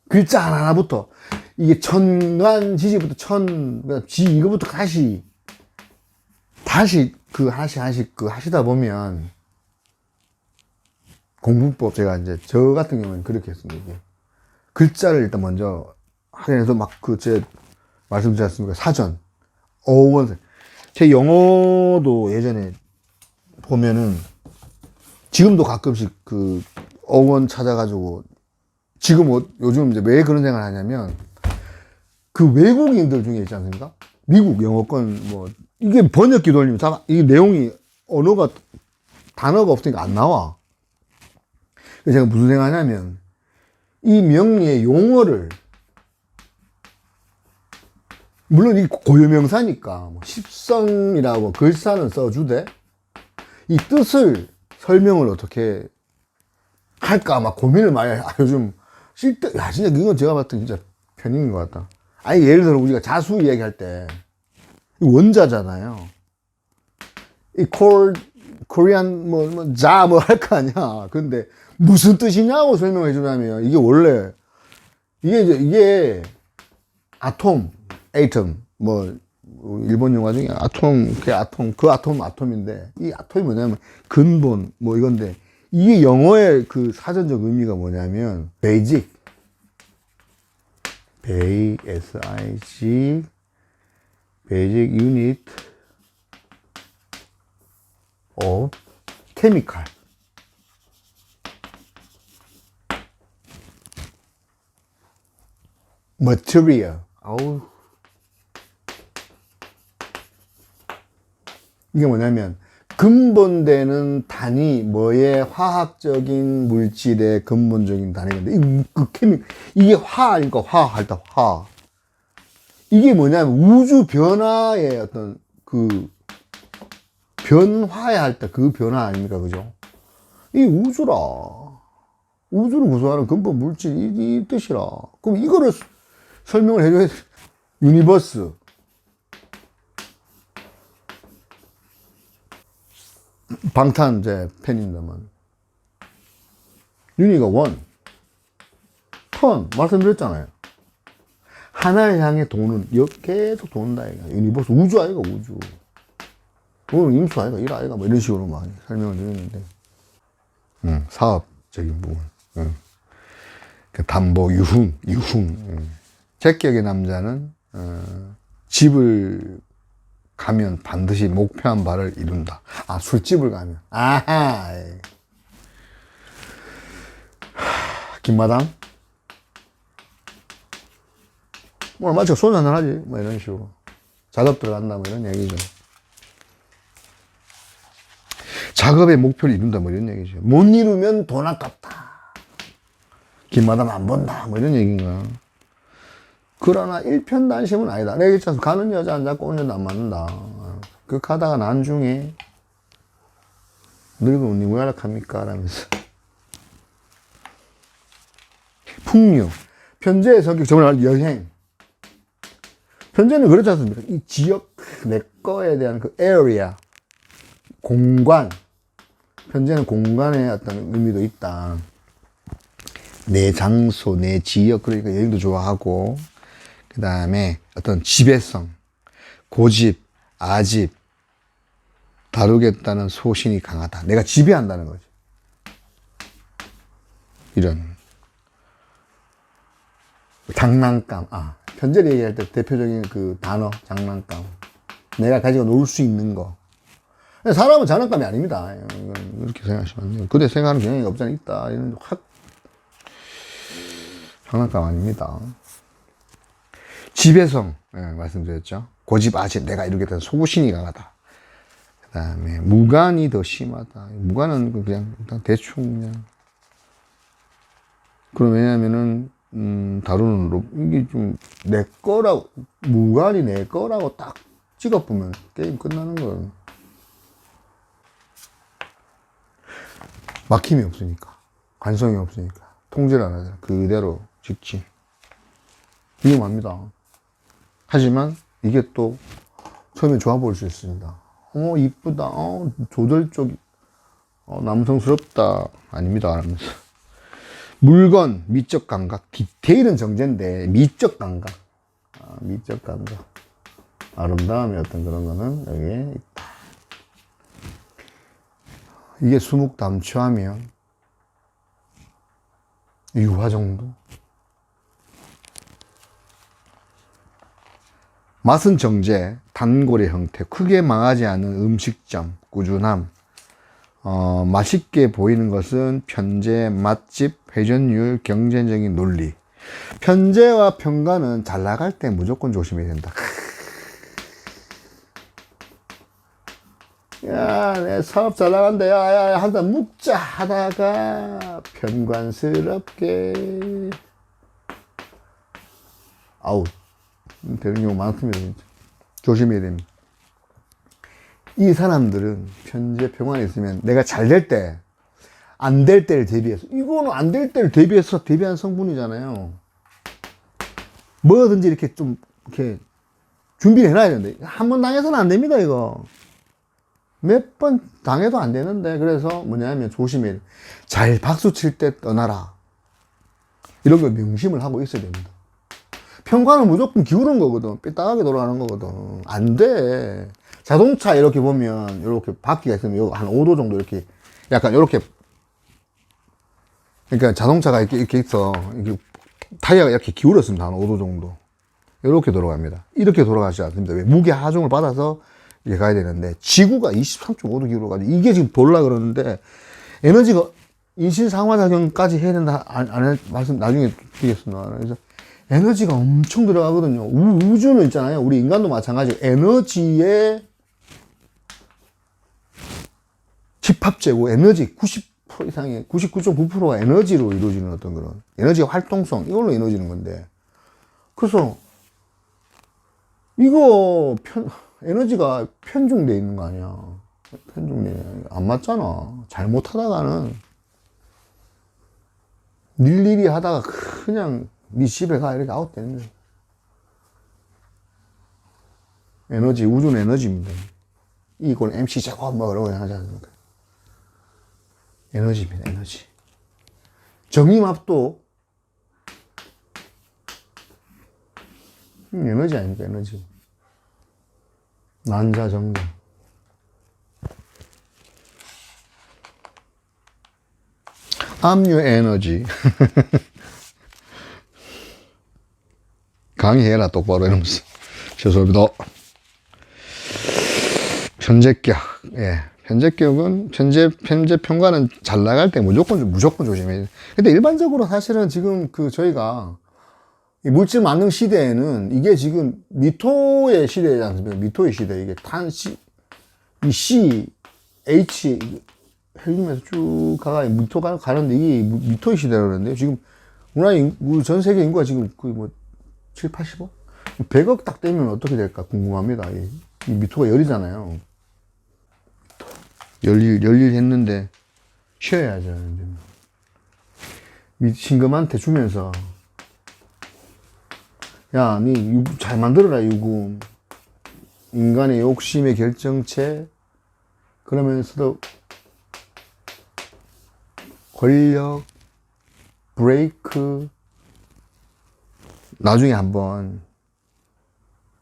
글자 하나부터, 이게 천간지지부터 지, 이거부터 다시 하나씩 하시다 보면, 공부법 제가 이제, 저 같은 경우는 그렇게 했습니다. 이게. 글자를 일단 먼저, 하면서 제 말씀드렸습니까? 사전, 어원. 제 영어도 예전에 보면은, 지금도 가끔씩 어원 찾아가지고, 지금 요즘 이제 왜 그런 생각을 하냐면, 그 외국인들 중에 있지 않습니까? 미국 영어권, 이게 번역기 돌리면, 이 내용이, 단어가 없으니까 안 나와. 그래서 제가 무슨 생각하냐면, 이 명리의 용어를, 물론 이 고유명사니까, 십성이라고 글사는 써주되, 이 뜻을 설명을 어떻게 할까 막 고민을 많이 해. 요즘 야 진짜 이건 제가 봤을 때 진짜 편인 것 같다. 아니 예를 들어 우리가 자수 이야기할 때 원자잖아요. 이 코리안 뭐 할 거 아니야. 근데 무슨 뜻이냐고 설명해 주냐면 이게 원래 이게 아톰, 에이텀 뭐 일본 영화 중에 아톰인데 이 아톰이 뭐냐면 근본 뭐 이건데 이게 영어의 그 사전적 의미가 뭐냐면 베이직 BASIC 베이직 유닛 of chemical material. 아우 이게 뭐냐면 근본되는 단위 뭐의 화학적인 물질의 근본적인 단위인데 이게 화니까 화할 때 화. 이게 뭐냐면 우주 변화의 어떤 그 변화야 할 때 그 변화 아닙니까? 그죠? 이 우주라. 우주를 구성하는 근본 물질 이 뜻이라. 그럼 이거를 설명을 해줘야 돼. 유니버스. 방탄 제 팬입니다만. 유니가 원. 턴. 말씀드렸잖아요. 하나를 향해 도는, 계속 돈다, 이거. 유니버스. 우주 아이가, 우주. 오늘 임수 아이가, 일 아이가, 뭐 이런 식으로 많이 설명을 드렸는데. 사업적인 부분. 그 담보, 유흥. 제격의 남자는, 집을 가면 반드시 목표한 바를 이룬다. 아, 술집을 가면. 아하. 김마당? 뭐, 얼마 전 소주 한잔 하지. 뭐, 이런 식으로. 작업 들어간다. 뭐, 이런 얘기죠. 작업의 목표를 이룬다. 뭐, 이런 얘기죠. 못 이루면 돈 아깝다. 김마당 안 본다. 뭐, 이런 얘기인가. 그러나 일편단심은 아니다. 내가 있잖아. 가는 여자 안 잡고 오는 여자 안 맞는다. 그 가다가 나중에 늙으면 누구 연락합니까? 라면서. 풍류. 편제의 성격, 저번에 여행. 편제는 그렇지 않습니까? 이 지역, 내 거에 대한 그 area, 공간. 편제는 공간의 어떤 의미도 있다. 내 장소, 내 지역, 그러니까 여행도 좋아하고, 그 다음에 어떤 지배성, 고집, 아집, 다루겠다는 소신이 강하다. 내가 지배한다는 거지. 이런. 장난감. 편제를 얘기할 때 대표적인 그 단어, 장난감. 내가 가지고 놀 수 있는 거. 사람은 장난감이 아닙니다. 이렇게 생각하시면 안 돼요. 그대 생각하는 경향이 없잖아, 있다. 이런 장난감 아닙니다. 지배성, 말씀드렸죠. 고집, 아집, 내가 이루겠다는 소신이 강하다. 그 다음에 무관이 더 심하다. 무관은 그냥 대충 그냥. 그럼 왜냐면은 다루는 이게 좀 내 거라고, 무관이 내 거라고 딱 찍어보면 게임 끝나는 거예요. 막힘이 없으니까, 관성이 없으니까 통제를 안 하잖아. 그대로 찍지. 위험합니다. 하지만 이게 또 처음에 좋아 보일 수 있습니다. 이쁘다. 조절적, 남성스럽다. 아닙니다. 하면서. 물건, 미적 감각. 디테일은 정제인데, 미적 감각. 미적 감각. 아름다움의 어떤 그런 거는 여기에 있다. 이게 수묵담취하면 유화 정도? 맛은 정제, 단골의 형태, 크게 망하지 않은 음식점, 꾸준함, 맛있게 보이는 것은 편제, 맛집, 회전율, 경쟁적인 논리. 편제와 평가는 잘 나갈 때 무조건 조심해야 된다. 야, 내 사업 잘 나간다. 야, 한잔 묵자 하다가 편관스럽게 아웃 되는 경우 많습니다. 진짜. 조심해야 됩니다. 이 사람들은 편제 평안에 있으면 내가 잘 될 때, 안 될 때를 대비해서. 이거는 안 될 때를 대비해서 대비한 성분이잖아요. 뭐든지 이렇게 좀, 이렇게 준비를 해놔야 되는데. 한 번 당해서는 안 됩니다, 이거. 몇 번 당해도 안 되는데. 그래서 뭐냐면 조심해. 잘 박수 칠 때 떠나라. 이런 걸 명심을 하고 있어야 됩니다. 평관은 무조건 기울은 거거든. 삐딱하게 돌아가는 거거든. 안 돼. 자동차 이렇게 보면, 이렇게 바퀴가 있으면 한 5도 정도 이렇게, 약간 이렇게, 그러니까 자동차가 이렇게 있어. 이렇게 타이어가 이렇게 기울었습니다. 한 5도 정도. 이렇게 돌아갑니다. 이렇게 돌아가지 않습니다. 왜? 무게 하중을 받아서 이렇게 가야 되는데, 지구가 23.5도 기울어가지고, 이게 지금 돌라 그러는데, 에너지가 인신상화작용까지 해야 된다, 말씀 나중에 드리겠습니다. 그래서, 에너지가 엄청 들어가거든요. 우주는 있잖아요. 우리 인간도 마찬가지고, 에너지의 집합제고, 에너지 90% 이상의, 99.9%가 에너지로 이루어지는 어떤 그런, 에너지의 활동성, 이걸로 이루어지는 건데, 그래서, 이거, 에너지가 편중돼 있는 거 아니야. 안 맞잖아. 잘못하다가는, 일일이 하다가 그냥, 네 집에 가, 이렇게 아웃되는 거야. 에너지, 우주는 에너지입니다. 이걸 MC 작업 뭐 이런 거 하지 않습니까? 에너지입니다, 에너지. 정의맙도 에너지 아닙니까, 에너지. 난자정정. 압류 에너지. 강의해라, 똑바로 이러면서. 죄송합니다. 편제격. 예. 편제격은, 편제 평가는 잘 나갈 때 무조건 조심해야 돼. 근데 일반적으로 사실은 지금 저희가, 이 물질 만능 시대에는 이게 지금 미토의 시대지 않습니까? 미토의 시대. 이게 이 C, H, 헬륨에서 쭉 미토가 가는데 이게 미토의 시대라고 그러는데요. 지금 우리 전 세계 인구가 지금 거의 7, 85? 100억 딱 되면 어떻게 될까 궁금합니다. 이 미토가 열이잖아요. 열일 했는데 쉬어야죠. 신금한테 주면서 야, 니 잘 만들어라, 유금. 인간의 욕심의 결정체. 그러면서도 권력, 브레이크. 나중에 한번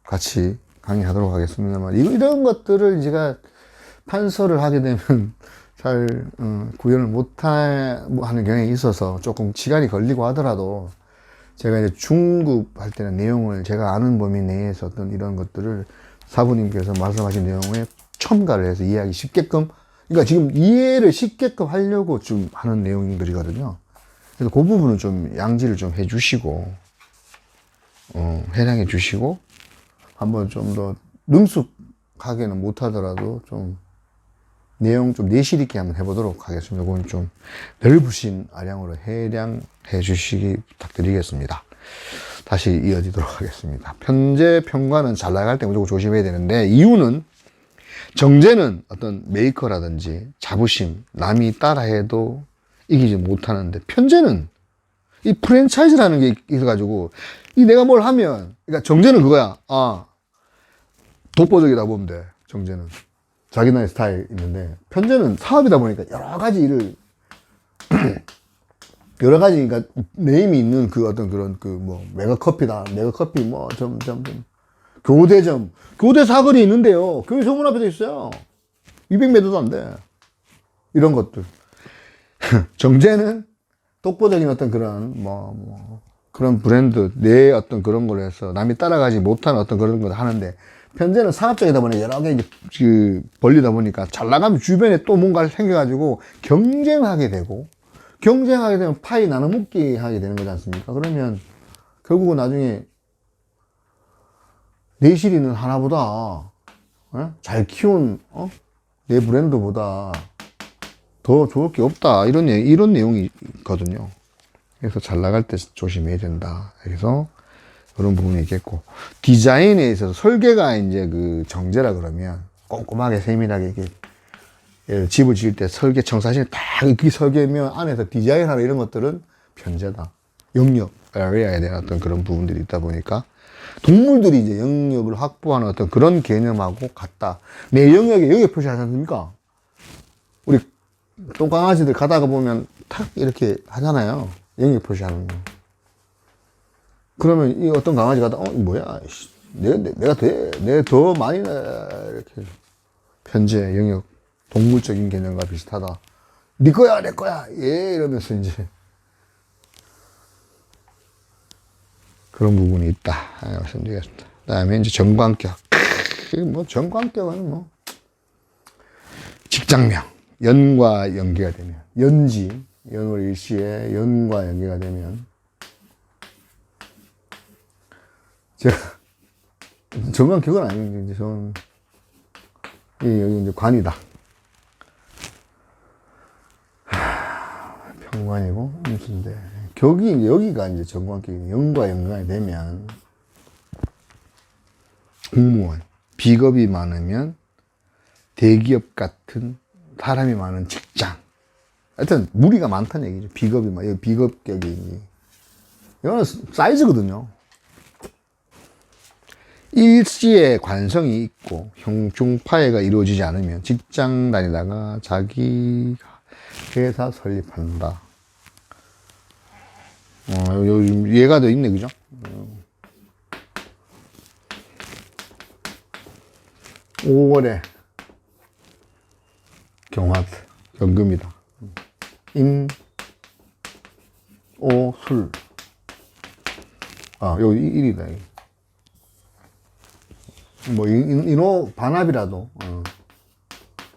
같이 강의하도록 하겠습니다만, 이런 것들을 제가 판서를 하게 되면 잘 구현을 못하는 경향이 있어서 조금 시간이 걸리고 하더라도 제가 이제 중급 할 때는 내용을 제가 아는 범위 내에서 어떤 이런 것들을 사부님께서 말씀하신 내용에 첨가를 해서 이해하기 쉽게끔, 그러니까 지금 이해를 쉽게끔 하려고 좀 하는 내용들이거든요. 그래서 그 부분은 좀 양지를 좀 해주시고, 해량해 주시고, 한번 좀 더 능숙하게는 못하더라도 좀 내용 좀 내실 있게 한번 해보도록 하겠습니다. 그건 좀 넓으신 아량으로 해량해 주시기 부탁드리겠습니다. 다시 이어지도록 하겠습니다. 편제, 평가는 잘 나갈 때 무조건 조심해야 되는데, 이유는 정제는 어떤 메이커라든지 자부심, 남이 따라해도 이기지 못하는데, 편제는 이 프랜차이즈라는 게 있어가지고, 내가 뭘 하면, 그러니까 정제는 그거야. 독보적이다 보면 돼. 정제는. 자기 나의 스타일 있는데, 편제는 사업이다 보니까 여러 가지 일을, 여러 가지, 그러니까 네임이 있는 어떤 그런 메가커피다. 메가커피 교대점. 교대 사거리 있는데요. 교회 서문 앞에 돼 있어요. 200m도 안 돼. 이런 것들. 정제는 독보적인 어떤 그런, 그런 브랜드, 내 어떤 그런 걸 해서 남이 따라가지 못하는 어떤 그런 걸 하는데, 편제는 상업적이다 보니 여러 개 벌리다 보니까 잘 나가면 주변에 또 뭔가를 생겨가지고 경쟁하게 되고, 경쟁하게 되면 파이 나눠먹기 하게 되는 거지 않습니까? 그러면 결국은 나중에 내실이는 하나보다 잘 키운 내 브랜드보다 더 좋을 게 없다, 이런 내용이 있거든요. 그래서 잘 나갈 때 조심해야 된다. 그래서 그런 부분이 있겠고, 디자인에 있어서 설계가 이제 정제라 그러면 꼼꼼하게 세밀하게 이렇게 집을 지을 때 설계 청사진이 딱 그 설계면 안에서 디자인하는 이런 것들은 편제다. 영역, 에리아에 대한 어떤 그런 부분들이 있다 보니까 동물들이 이제 영역을 확보하는 어떤 그런 개념하고 같다. 내 영역에 영역 표시하지 않습니까? 우리 똥강아지들 가다가 보면 탁 이렇게 하잖아요. 영역 표시하는 거. 그러면 이 어떤 강아지가 뭐야? 내가 더 많이 이렇게 편제, 영역, 동물적인 개념과 비슷하다. 네 거야, 내 거야. 예, 이러면서 이제 그런 부분이 있다. 말씀드리겠습니다. 그 다음에 이제 정관격. 정관격은 직장명. 연과 연계가 되면. 연지, 연월 일시에 연과 연계가 되면. 제가, 정관격은 아닌데, 이제 저는, 여기 이제 관이다. 평관이고, 임수인데. 여기가 이제 정관격이 연과 연관이 되면, 공무원, 비겁이 많으면 대기업 같은 사람이 많은 직장. 하여튼, 무리가 많다는 얘기죠. 여기 비겁격이. 이거는 사이즈거든요. 일시에 관성이 있고, 형중파해가 이루어지지 않으면 직장 다니다가 자기 회사 설립한다. 요즘 얘가 더 있네, 그죠? 5월에 경화트, 경금이다. 술. 여기 1이다. 인호 반합이라도,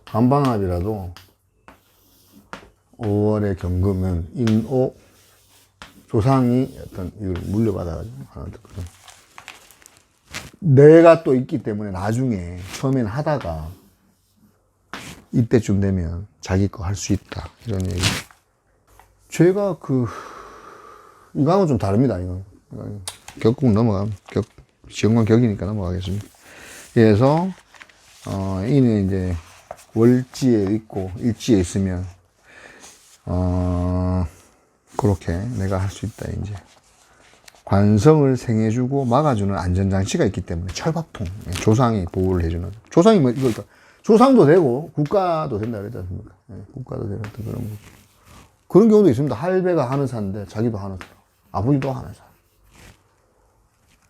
반반합이라도, 5월에 경금은 인호 조상이 어떤 이걸 물려받아가지고 하는 그런. 내가 또 있기 때문에 나중에 처음에는 하다가 이때쯤 되면 자기 거 할 수 있다. 이런 얘기. 제가 이거하고는 좀 다릅니다. 이거. 격국 넘어가면, 지역만 격이니까 넘어가겠습니다. 그래서, 이는 이제 월지에 있고 일지에 있으면, 그렇게 내가 할 수 있다, 이제. 관성을 생해주고 막아주는 안전장치가 있기 때문에 철밥통, 조상이 보호를 해주는. 조상이 이거, 조상도 되고 국가도 된다 그랬지 않습니까? 국가도 되는 그런 경우도 있습니다. 할배가 하늘사인데 자기도 하늘사. 아버지도 하늘사.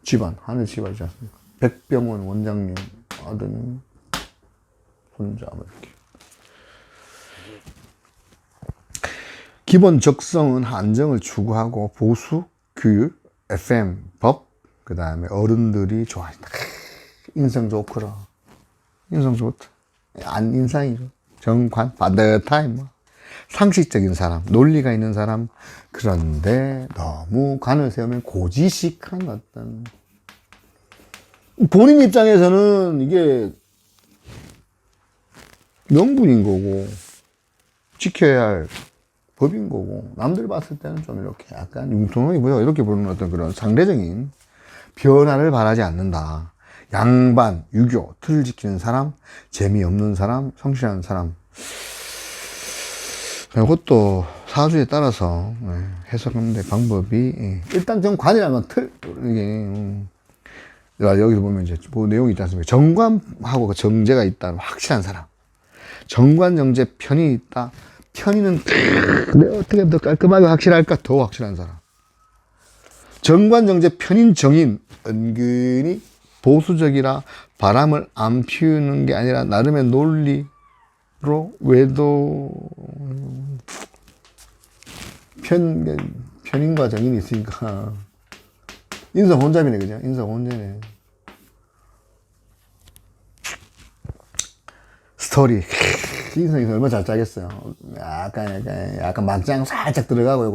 집안, 하늘 집안이지 않습니까? 백병원 원장님, 아드님, 손자, 이렇게. 기본 적성은 안정을 추구하고 보수, 교육, FM, 법, 그 다음에 어른들이 좋아한다. 인성 좋구라. 인성 좋다. 안 인상이죠. 정관, 반듯하이 상식적인 사람, 논리가 있는 사람. 그런데 너무 관을 세우면 고지식한 어떤. 본인 입장에서는 이게 명분인 거고, 지켜야 할 법인 거고, 남들 봤을 때는 좀 이렇게 약간 융통하게 보여. 이렇게 보는 어떤 그런 상대적인 변화를 바라지 않는다. 양반, 유교, 틀을 지키는 사람, 재미없는 사람, 성실한 사람. 이것도 사주에 따라서 해석하는데 방법이, 일단 정관이라는 틀, 이게, 여기서 보면 이제 내용이 있지 않습니까? 정관하고 그 정제가 있다는 확실한 사람. 정관, 정제, 편이 있다. 편의는 어떻게 더 깔끔하게 확실할까? 더 확실한 사람. 정관, 정제, 편인, 정인. 은근히 보수적이라 바람을 안 피우는 게 아니라 나름의 논리로 외도 편인과 정인이 있으니까 인성 혼잡이네, 그죠? 인성 혼잡이네. 스토리. 인성이 얼마나 잘 짜겠어요. 약간 막장 살짝 들어가고,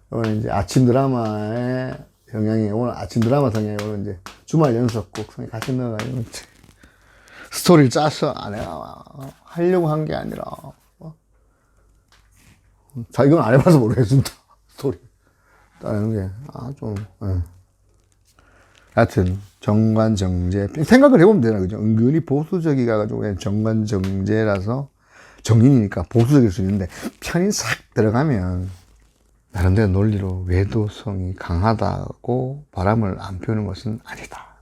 요거는 이제 아침 드라마의 영향이, 오늘 아침 드라마 성향이 오늘 이제 주말 연속곡 같이 넣어가지고, 스토리를 짜서 하려고 한 게 아니라, 이건 안 해봐서 모르겠습니다. 스토리. 따르는 게, 하여튼 정관정제 생각을 해보면 되나 그죠? 은근히 보수적이가 가지고 그냥 정관정제라서 정인이니까 보수적일 수 있는데 편이 싹 들어가면 나름대로 논리로 외도성이 강하다고 바람을 안 피우는 것은 아니다.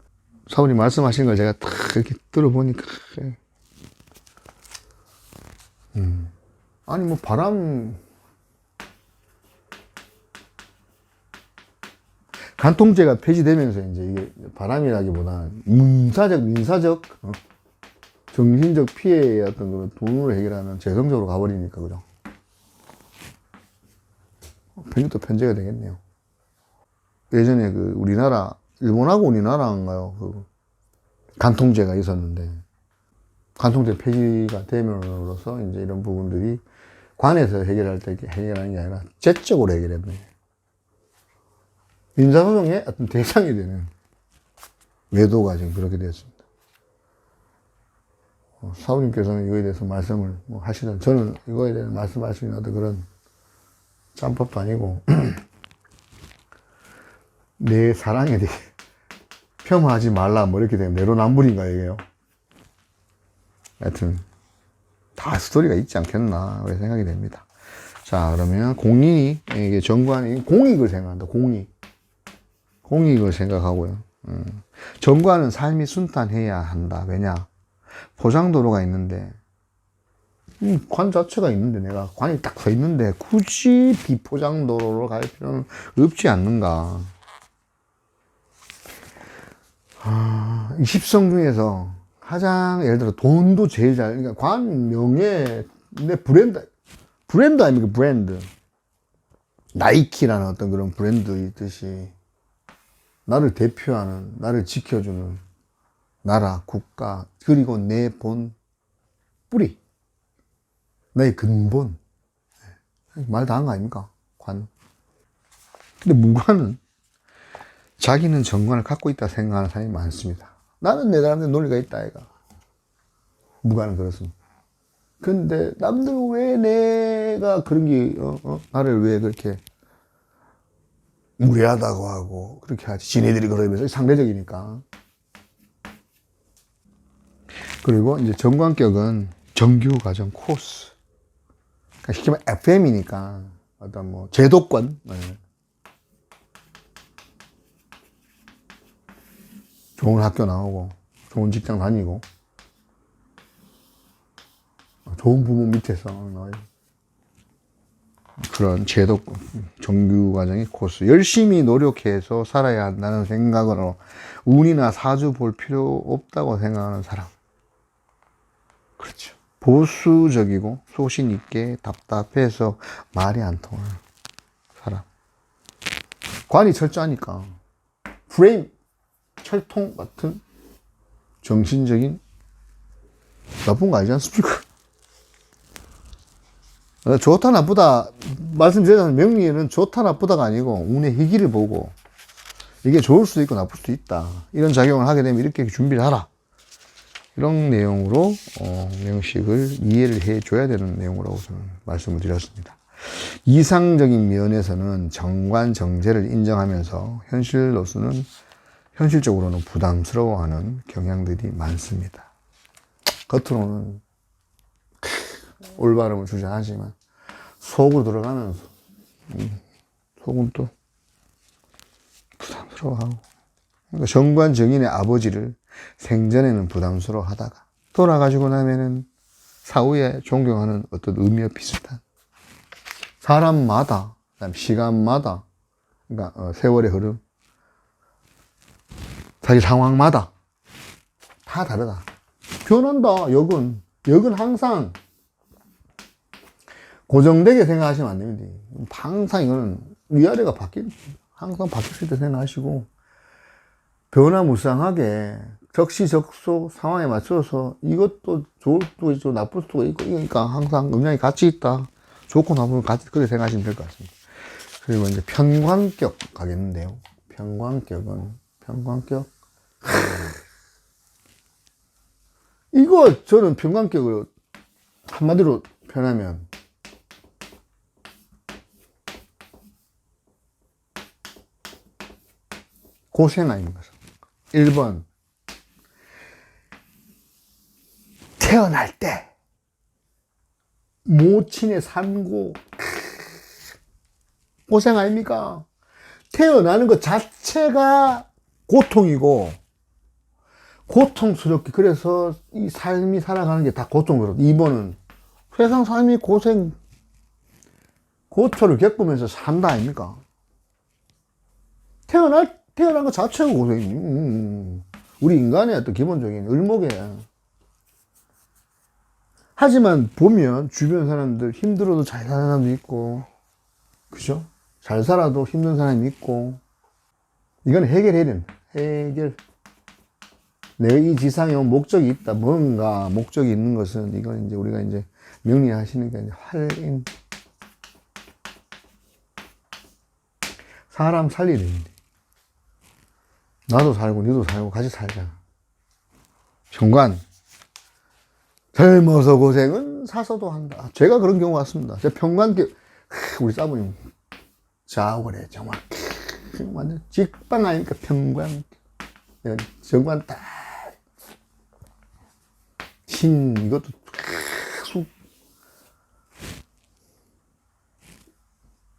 사부님 말씀하신 걸 제가 딱 이렇게 들어보니까 아니 뭐 바람 간통죄가 폐지되면서 이제 이게 바람이라기보다 민사적 정신적 피해의 어떤 그런 돈으로 해결하는 재정적으로 가버리니까 그죠? 편집도 편제가 되겠네요. 예전에 그 우리나라 일본하고 우리나라인가요? 그 간통죄가 있었는데 간통죄 폐지가 됨으로써 이제 이런 부분들이 관에서 해결할 때 해결하는 게 아니라 제적으로 해결했네. 민사소송의 어떤 대상이 되는 외도가 지금 그렇게 되었습니다. 사부님께서는 이거에 대해서 말씀을 하시는, 저는 이거에 대해서 말씀할 수 있는 어떤 그런 짬법도 아니고, 내 사랑에 대해 폄하하지 말라, 뭐 이렇게 되면 내로남불인가, 이게요. 하여튼, 다 스토리가 있지 않겠나, 그렇게 생각이 됩니다. 자, 그러면 공인이, 이게 정관이 공익을 생각한다, 공익을 생각하고요. 정관은 삶이 순탄해야 한다. 왜냐? 포장도로가 있는데, 관 자체가 있는데, 내가 관이 딱 서 있는데, 굳이 비포장도로로 갈 필요는 없지 않는가. 이 십성 중에서 가장, 예를 들어, 돈도 제일 그러니까 관 명예, 내 브랜드 아닙니까? 브랜드. 나이키라는 어떤 그런 브랜드 있듯이, 나를 대표하는, 나를 지켜주는 나라, 국가, 그리고 내 본 뿌리, 나의 근본. 말 다 한 거 아닙니까? 관. 근데 무관은 자기는 정관을 갖고 있다 생각하는 사람이 많습니다. 나는 내 나름대로 논리가 있다, 아이가. 무관은 그렇습니다. 근데 남들 왜 내가 그런 게, 나를 왜 그렇게 무례하다고 하고, 그렇게 하지. 지네들이 그러면서 상대적이니까. 그리고 이제 정관격은 정규 과정 코스. 그러니까 쉽게 말하면 FM이니까 어떤 뭐 제도권. 좋은 학교 나오고, 좋은 직장 다니고, 좋은 부모 밑에서 그런 제도권, 정규 과정의 코스. 열심히 노력해서 살아야 한다는 생각으로 운이나 사주 볼 필요 없다고 생각하는 사람. 그렇죠. 보수적이고 소신 있게 답답해서 말이 안 통하는 사람. 관이 철저하니까 프레임, 철통 같은 정신적인 나쁜 거 아니지 않습니까? 좋다 나쁘다 말씀드렸잖아요. 명리에는 좋다 나쁘다가 아니고 운의 희기를 보고 이게 좋을 수도 있고 나쁠 수도 있다. 이런 작용을 하게 되면 이렇게 준비를 하라. 이런 내용으로 명식을 이해를 해줘야 되는 내용이라고 저는 말씀을 드렸습니다. 이상적인 면에서는 정관정제를 인정하면서 현실적으로는 부담스러워하는 경향들이 많습니다. 겉으로는 올바름을 주장하지만 속으로 들어가면서 속은 또 부담스러워하고, 그러니까 정관정인의 아버지를 생전에는 부담스러워하다가 돌아가시고 나면은 사후에 존경하는 어떤 의미와 비슷한, 사람마다, 그다음 시간마다, 그러니까 세월의 흐름, 자기 상황마다 다 다르다. 변한다. 역은 항상 고정되게 생각하시면 안 됩니다. 항상 이거는 위아래가 항상 바뀔 수 있다 생각하시고, 변화무쌍하게 적시적소 상황에 맞춰서 이것도 좋을 수도 있고 나쁠 수도 있고, 그러니까 항상 음양이 같이 있다. 좋고 나쁘고 같이, 그렇게 생각하시면 될 것 같습니다. 그리고 이제 편관격 가겠는데요. 편관격. 이거 저는 편관격을 한마디로 표현하면 고생 아닙니까? 1번, 태어날 때 모친의 산고 고생 아닙니까? 태어나는 것 자체가 고통이고 고통스럽게, 그래서 이 삶이 살아가는 게 다 고통스럽다. 2번은 세상 삶이 고초를 겪으면서 산다 아닙니까? 태어난 것 자체가 고생이니. 우리 인간의 어떤 기본적인 을목이에요. 하지만 보면 주변 사람들 힘들어도 잘 사는 사람도 있고, 그죠? 잘 살아도 힘든 사람이 있고, 이건 해결해야 된다. 해결. 내가 이 지상에 온 목적이 있다. 뭔가 목적이 있는 것은, 이건 이제 우리가 이제 명리하시는 게 이제 활인. 사람 살리야 되는데. 나도 살고, 니도 살고, 같이 살자. 현관. 젊어서 고생은 사서도 한다. 제가 그런 경우 같습니다. 제가 평관계, 우리 사부님, 자오래, 정말, 완전 직방 아니까 평관. 내가 정관 딱, 이것도 쑥.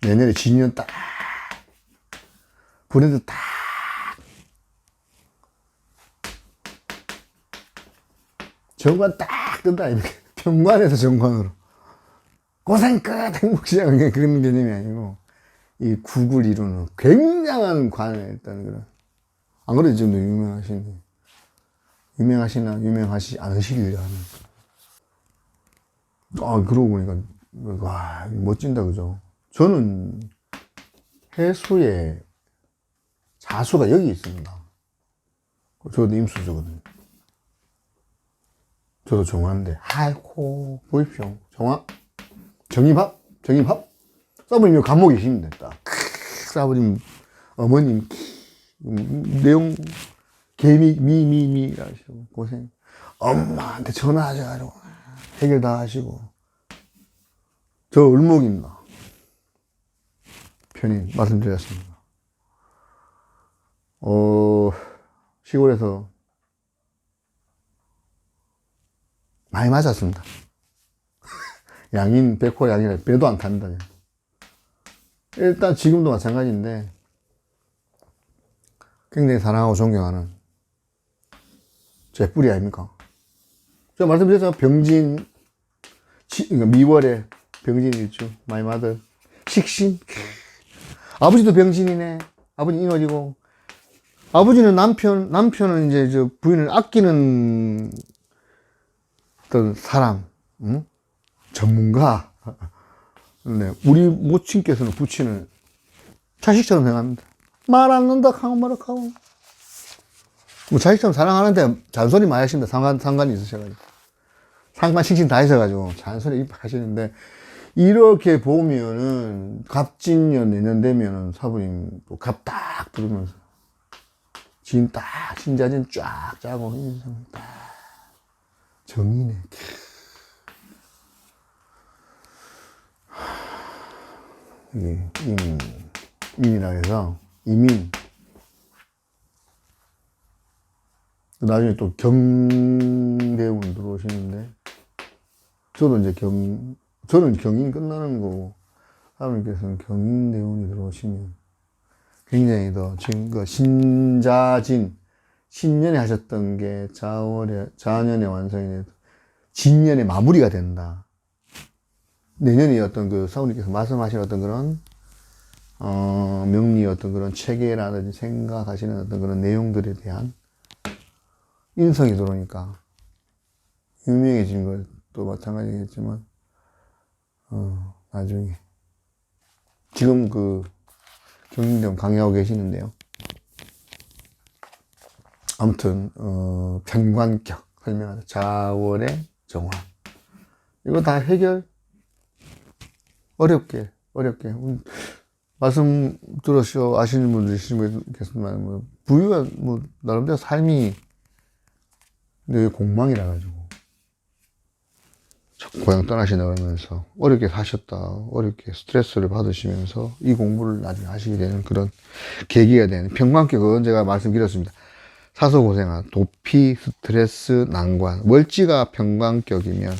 내년에 진년 딱, 브랜드 딱. 정관 딱 뜬다, 이렇게. 평관에서 정관으로. 고생 끝! 행복시작. 그런 개념이 아니고, 이 국을 이루는 굉장한 관에 있다는 그런. 안 그래도 지금도 유명하시 않으시길 하는. 그러고 보니까, 와, 멋진다, 그죠? 저는 해수의 자수가 여기 있습니다. 저도 임수저거든요. 저도 정화인데, 아이고, 보십시오. 정입합. 사부님, 감옥에 계십니다. 딱. 사부님, 어머님, 내용, 개미, 하시고, 고생. 엄마한테 전화하셔가지고, 해결 다 하시고. 저 을목입니다. 편히 말씀드렸습니다. 시골에서 많이 맞았습니다. 백호 양이라 배도 안 탑니다. 일단 지금도 마찬가지인데, 굉장히 사랑하고 존경하는 제 뿌리 아닙니까? 제가 말씀드렸잖아요. 병진, 그러니까 미월에 병진일주, 마이 마더, 식신. 아버지도 병진이네. 아버지 인월이고, 아버지는 남편은 이제 저 부인을 아끼는 어떤 사람, 응? 전문가. 네. 우리 모친께서는 부친을 자식처럼 생각합니다. 말 안 는다 하고 말하고. 뭐 자식처럼 사랑하는데 잔소리 많이 하십니다. 상관이 있으셔가지고. 상관 싱싱 다 하셔가지고 잔소리 입 하시는데, 이렇게 보면은 갑진년 내년 되면은 사부님 또 갑 딱 들으면서 신자진 쫙 짜고 인성 딱 정이네. 이게 이민이라 해서 이민. 나중에 또 경대운 들어오시는데, 저도 이제 저는 경인 끝나는 거고, 사부님께서는 경인대운이 들어오시면 굉장히 더 지금 그 신자진, 신년에 하셨던 게 자년에 완성이 돼서 진년에 마무리가 된다. 내년에 어떤 그 사부님께서 말씀하신 어떤 그런 명리의 어떤 그런 체계라든지 생각하시는 어떤 그런 내용들에 대한 인성이 들어오니까 유명해진 것도 마찬가지겠지만, 나중에 지금 그 경인대원 강의하고 계시는데요. 아무튼 편관격 설명하자. 자월의 정화. 이거 다 해결 어렵게 말씀 들으시고 아시는 분들 있으시겠지만, 뭐 부유가 뭐 나름대로 삶이 늘 공망이라 가지고 고향 떠나시나 그러면서 어렵게 사셨다, 어렵게 스트레스를 받으시면서 이 공부를 나중에 하시게 되는 그런 계기가 되는 편관격은 제가 말씀드렸습니다. 사소고생한 도피, 스트레스, 난관, 월지가 평관격이면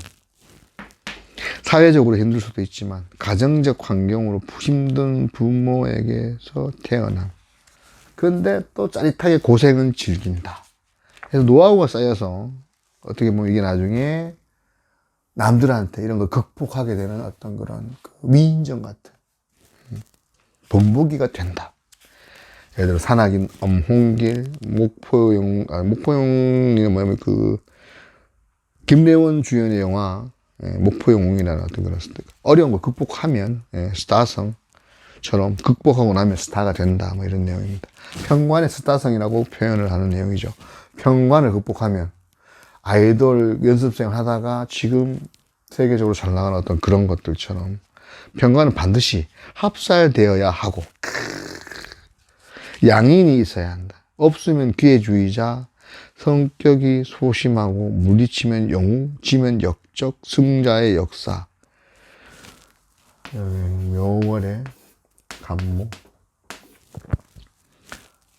사회적으로 힘들 수도 있지만 가정적 환경으로 힘든 부모에게서 태어남. 그런데 또 짜릿하게 고생은 즐긴다. 그래서 노하우가 쌓여서 어떻게 보면 이게 나중에 남들한테 이런 걸 극복하게 되는 어떤 그런 위인전 같은 본보기가 된다. 예를 들어 산악인 엄홍길, 목포용이 뭐냐면 김래원 주연의 영화 목포영웅이라는 어떤 그런 어려운 걸 극복하면 스타성처럼 극복하고 나면 스타가 된다, 뭐 이런 내용입니다. 평관의 스타성이라고 표현을 하는 내용이죠. 평관을 극복하면 아이돌 연습생을 하다가 지금 세계적으로 잘 나가는 어떤 그런 것들처럼 평관은 반드시 합살되어야 하고 양인이 있어야 한다. 없으면 기회주의자, 성격이 소심하고 물리치면 영웅, 지면 역적, 승자의 역사. 묘월의 간목,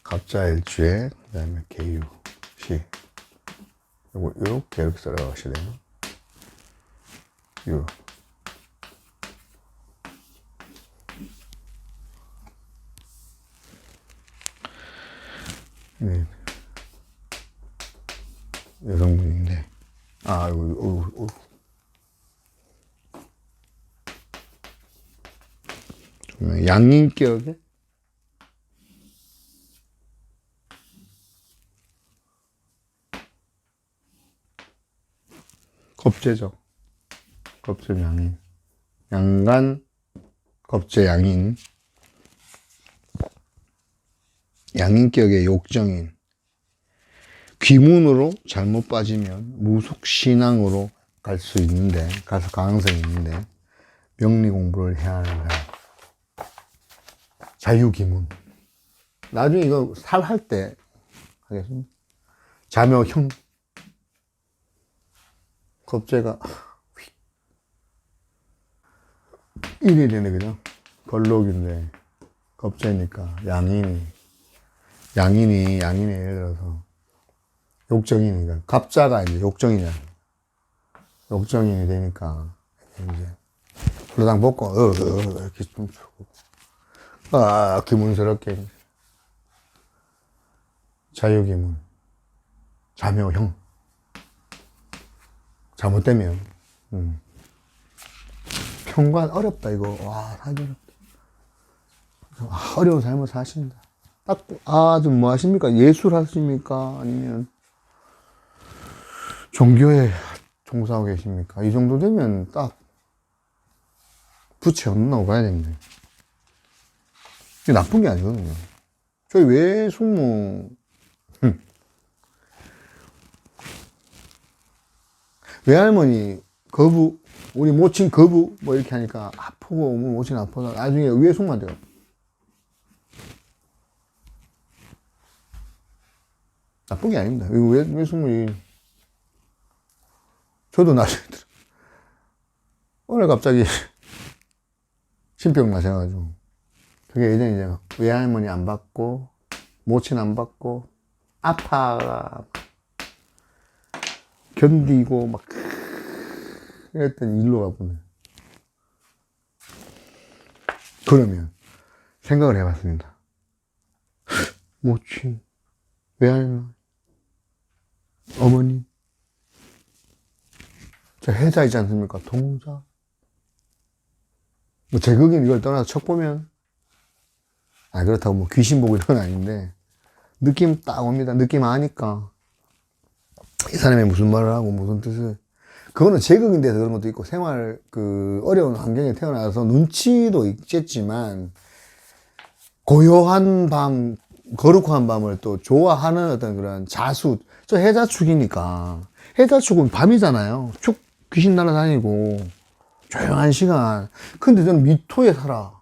갑자일주에 그다음에 개유시. 요거 이렇게 써가셔야 돼요. 유. 네. 여성분인데, 양인격에 겁재죠. 겁재 양인. 양간, 겁재 양인. 양인격의 욕정인. 귀문으로 잘못 빠지면 무속신앙으로 갈 수 있는데, 가서 가능성이 있는데, 명리 공부를 해야 하는 거야. 자유기문. 나중에 이거 살할 때 하겠습니다. 자묘형. 겁재가 일이 되네, 그죠? 걸록인데, 겁재니까, 양인이 예를 들어서, 욕정이니까, 갑자가 이제 욕정이냐. 욕정인이 되니까, 이제, 홀라당 벗고, 이렇게 좀 주고, 기문스럽게. 자유기문. 자묘형. 잘못되면, 평관 어렵다, 이거. 와, 사기 어렵다. 어려운 삶을 사신다. 딱, 좀 뭐 하십니까? 예술 하십니까? 아니면, 종교에 종사하고 계십니까? 이 정도 되면 딱, 부채 없나고 가야 됩니다. 이게 나쁜 게 아니거든요. 저희 외숙모, 외할머니, 거부, 우리 모친 거부, 뭐 이렇게 하니까 아프고, 우리 모친 아프다. 나중에 외숙모만 돼요. 나쁜 게 아닙니다. 이거 외숙모, 저도 나중에 오늘 갑자기 신병 나셔가지고, 그게 예전에 이제 외할머니 안 받고, 모친 안 받고, 아파가 견디고, 막, 이랬더니 일로 가보네. 그러면, 생각을 해봤습니다. 모친, 외할머니, 어머니, 저 해자 있지 않습니까? 동자. 뭐 제극인 이걸 떠나서 척 보면, 그렇다고 뭐 귀신 보고 이런 건 아닌데, 느낌 딱 옵니다. 느낌 아니까. 이 사람이 무슨 말을 하고 무슨 뜻을. 그거는 제극인 데서 그런 것도 있고, 생활, 어려운 환경에 태어나서 눈치도 있겠지만, 고요한 밤, 거룩한 밤을 또 좋아하는 어떤 그런 자수. 저 해자축이니까. 해자축은 밤이잖아요. 축 귀신 날아다니고, 조용한 시간. 근데 저는 미토에 살아.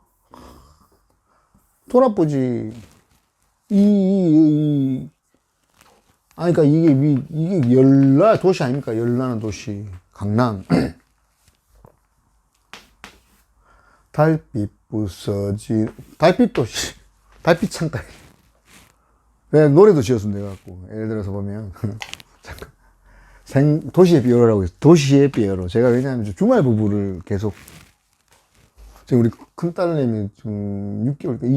돌아보지. 그러니까 이게 열나 도시 아닙니까? 열나는 도시. 강남. 달빛 부서진, 달빛 도시. 달빛 창가. 네, 노래도 지었습니다. 그래갖고. 예를 들어서 보면. 도시의 삐어로라고 있어요. 도시의 삐어로. 제가 왜냐하면 주말 부부를 계속, 지금 우리 큰딸내미 지금 6개월 때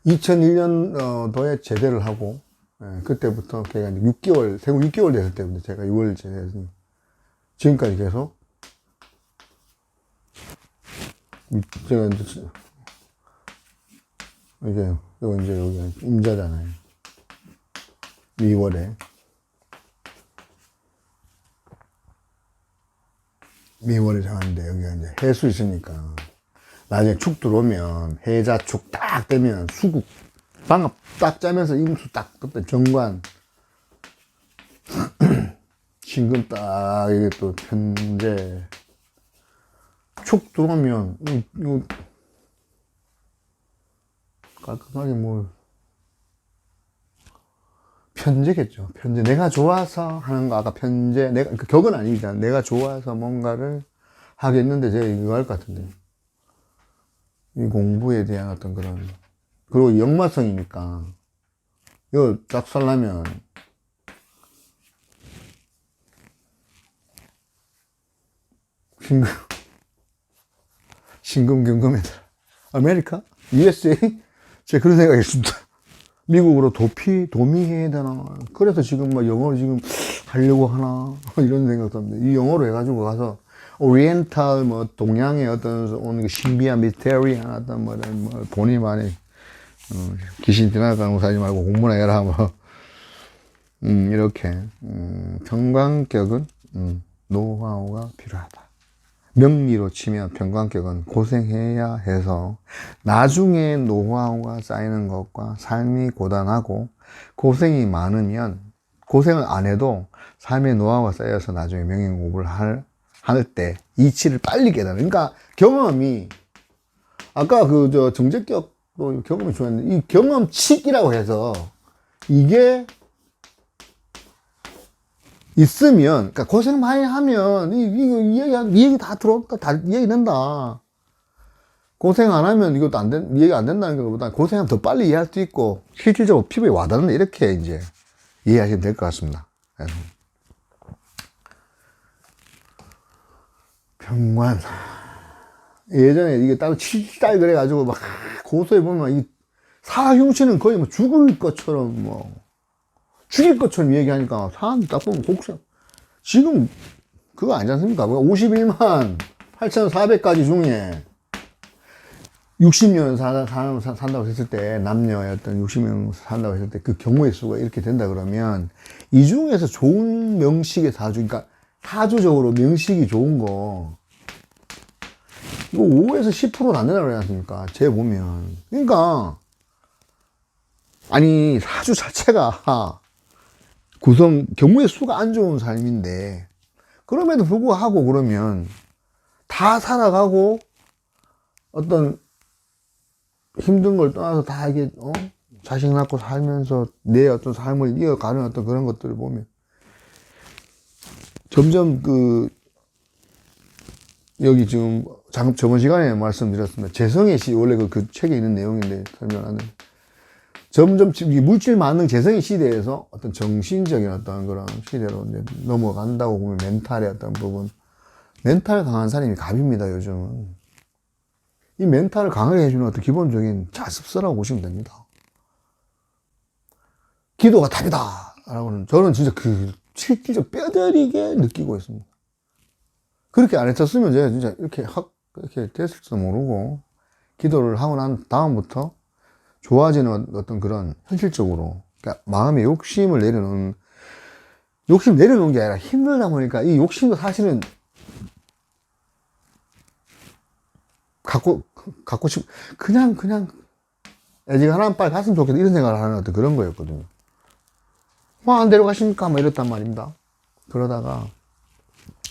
2001년도에 제대를 하고, 그때부터 걔가 이제 6개월, 생후 6개월 됐을 때부터 제가 6월 제대했으니, 지금까지 계속, 제가 이제, 이거 이제 여기 임자잖아요. 2월에. 미월에 정하는데 여기가 이제 해수 있으니까 나중에 축 들어오면 해자축 딱 되면 수국 방압 딱 짜면서 임수 딱 그때 정관 신금 딱 이게 또 편제 축 들어오면 이거 깔끔하게 뭐 편제겠죠. 편제. 내가 좋아서 하는 거, 아까 편제, 내가, 그 격은 아니잖아. 내가 좋아서 뭔가를 하겠는데 제가 이거 할 것 같은데. 이 공부에 대한 어떤 그런, 그리고 역마성이니까, 이거 쫙 살려면, 신금경금해들. 아메리카? USA? 제가 그런 생각이 있습니다. 미국으로 도미해야 되나? 그래서 지금 막 영어를 지금 하려고 하나? 이런 생각도 합니다. 이 영어로 해가지고 가서, 오리엔탈, 뭐, 동양의 어떤 신비한 미스테리한 어떤 뭐, 본인만의, 귀신 지나가는 거 하지 말고 공부나 해라, 뭐. 이렇게, 평강격은, 노하우가 필요하다. 명리로 치면 평강격은 고생해야 해서 나중에 노하우가 쌓이는 것과 삶이 고단하고 고생이 많으면 고생을 안 해도 삶의 노하우가 쌓여서 나중에 명예 공부를 할 때 이치를 빨리 깨달아요. 그러니까 경험이 아까 정제격도 경험이 좋았는데 이 경험칙이라고 해서 이게 있으면, 그러니까 고생 많이 하면, 이 얘기 다 들어오니까 다 이해가 된다. 고생 안 하면 이것도 이해가 안 된다는 것보다 고생하면 더 빨리 이해할 수 있고, 실질적으로 피부에 와닿는다. 이렇게 이제 이해하시면 될 것 같습니다. 그래서. 병관. 예전에 이게 따로 칠달 그래가지고 막 고소해 보면 이 사흉치는 거의 뭐 죽을 것처럼 죽일 것처럼 얘기하니까 사람이 딱 보면 곡선. 지금 그거 아니지 않습니까? 51만 8,400가지 중에 60년 산다고 했을 때, 남녀의 어떤 60년 산다고 했을 때 그 경우의 수가 이렇게 된다 그러면 이 중에서 좋은 명식의 사주, 그러니까 사주적으로 명식이 좋은 거 이거 5에서 10%는 안 된다고 그러지 않습니까? 제 보면. 그러니까 아니 사주 자체가 경우의 수가 안 좋은 삶인데, 그럼에도 불구하고 그러면 다 살아가고 어떤 힘든 걸 떠나서 다 이게, 자식 낳고 살면서 내 어떤 삶을 이어가는 어떤 그런 것들을 보면 점점 여기 지금 저번 시간에 말씀드렸습니다. 재성의 시, 원래 그 책에 있는 내용인데 설명하는. 점점 물질 만능 재성의 시대에서 어떤 정신적인 어떤 그런 시대로 이제 넘어간다고 보면 멘탈의 어떤 부분. 멘탈 강한 사람이 갑입니다, 요즘은. 이 멘탈을 강하게 해주는 어떤 기본적인 자습서라고 보시면 됩니다. 기도가 답이다! 라고는 저는 진짜 실질적 뼈저리게 느끼고 있습니다. 그렇게 안 했었으면 제가 진짜 이렇게 됐을지도 모르고, 기도를 하고 난 다음부터 좋아지는 어떤 그런 현실적으로, 그러니까 마음의 욕심을 내려놓은 게 아니라 힘들다 보니까 이 욕심도 사실은 갖고 그냥 애지가 하나는 빨리 갔으면 좋겠다 이런 생각을 하는 어떤 그런 거였거든요. 뭐 안 데려가십니까? 뭐 이랬단 말입니다. 그러다가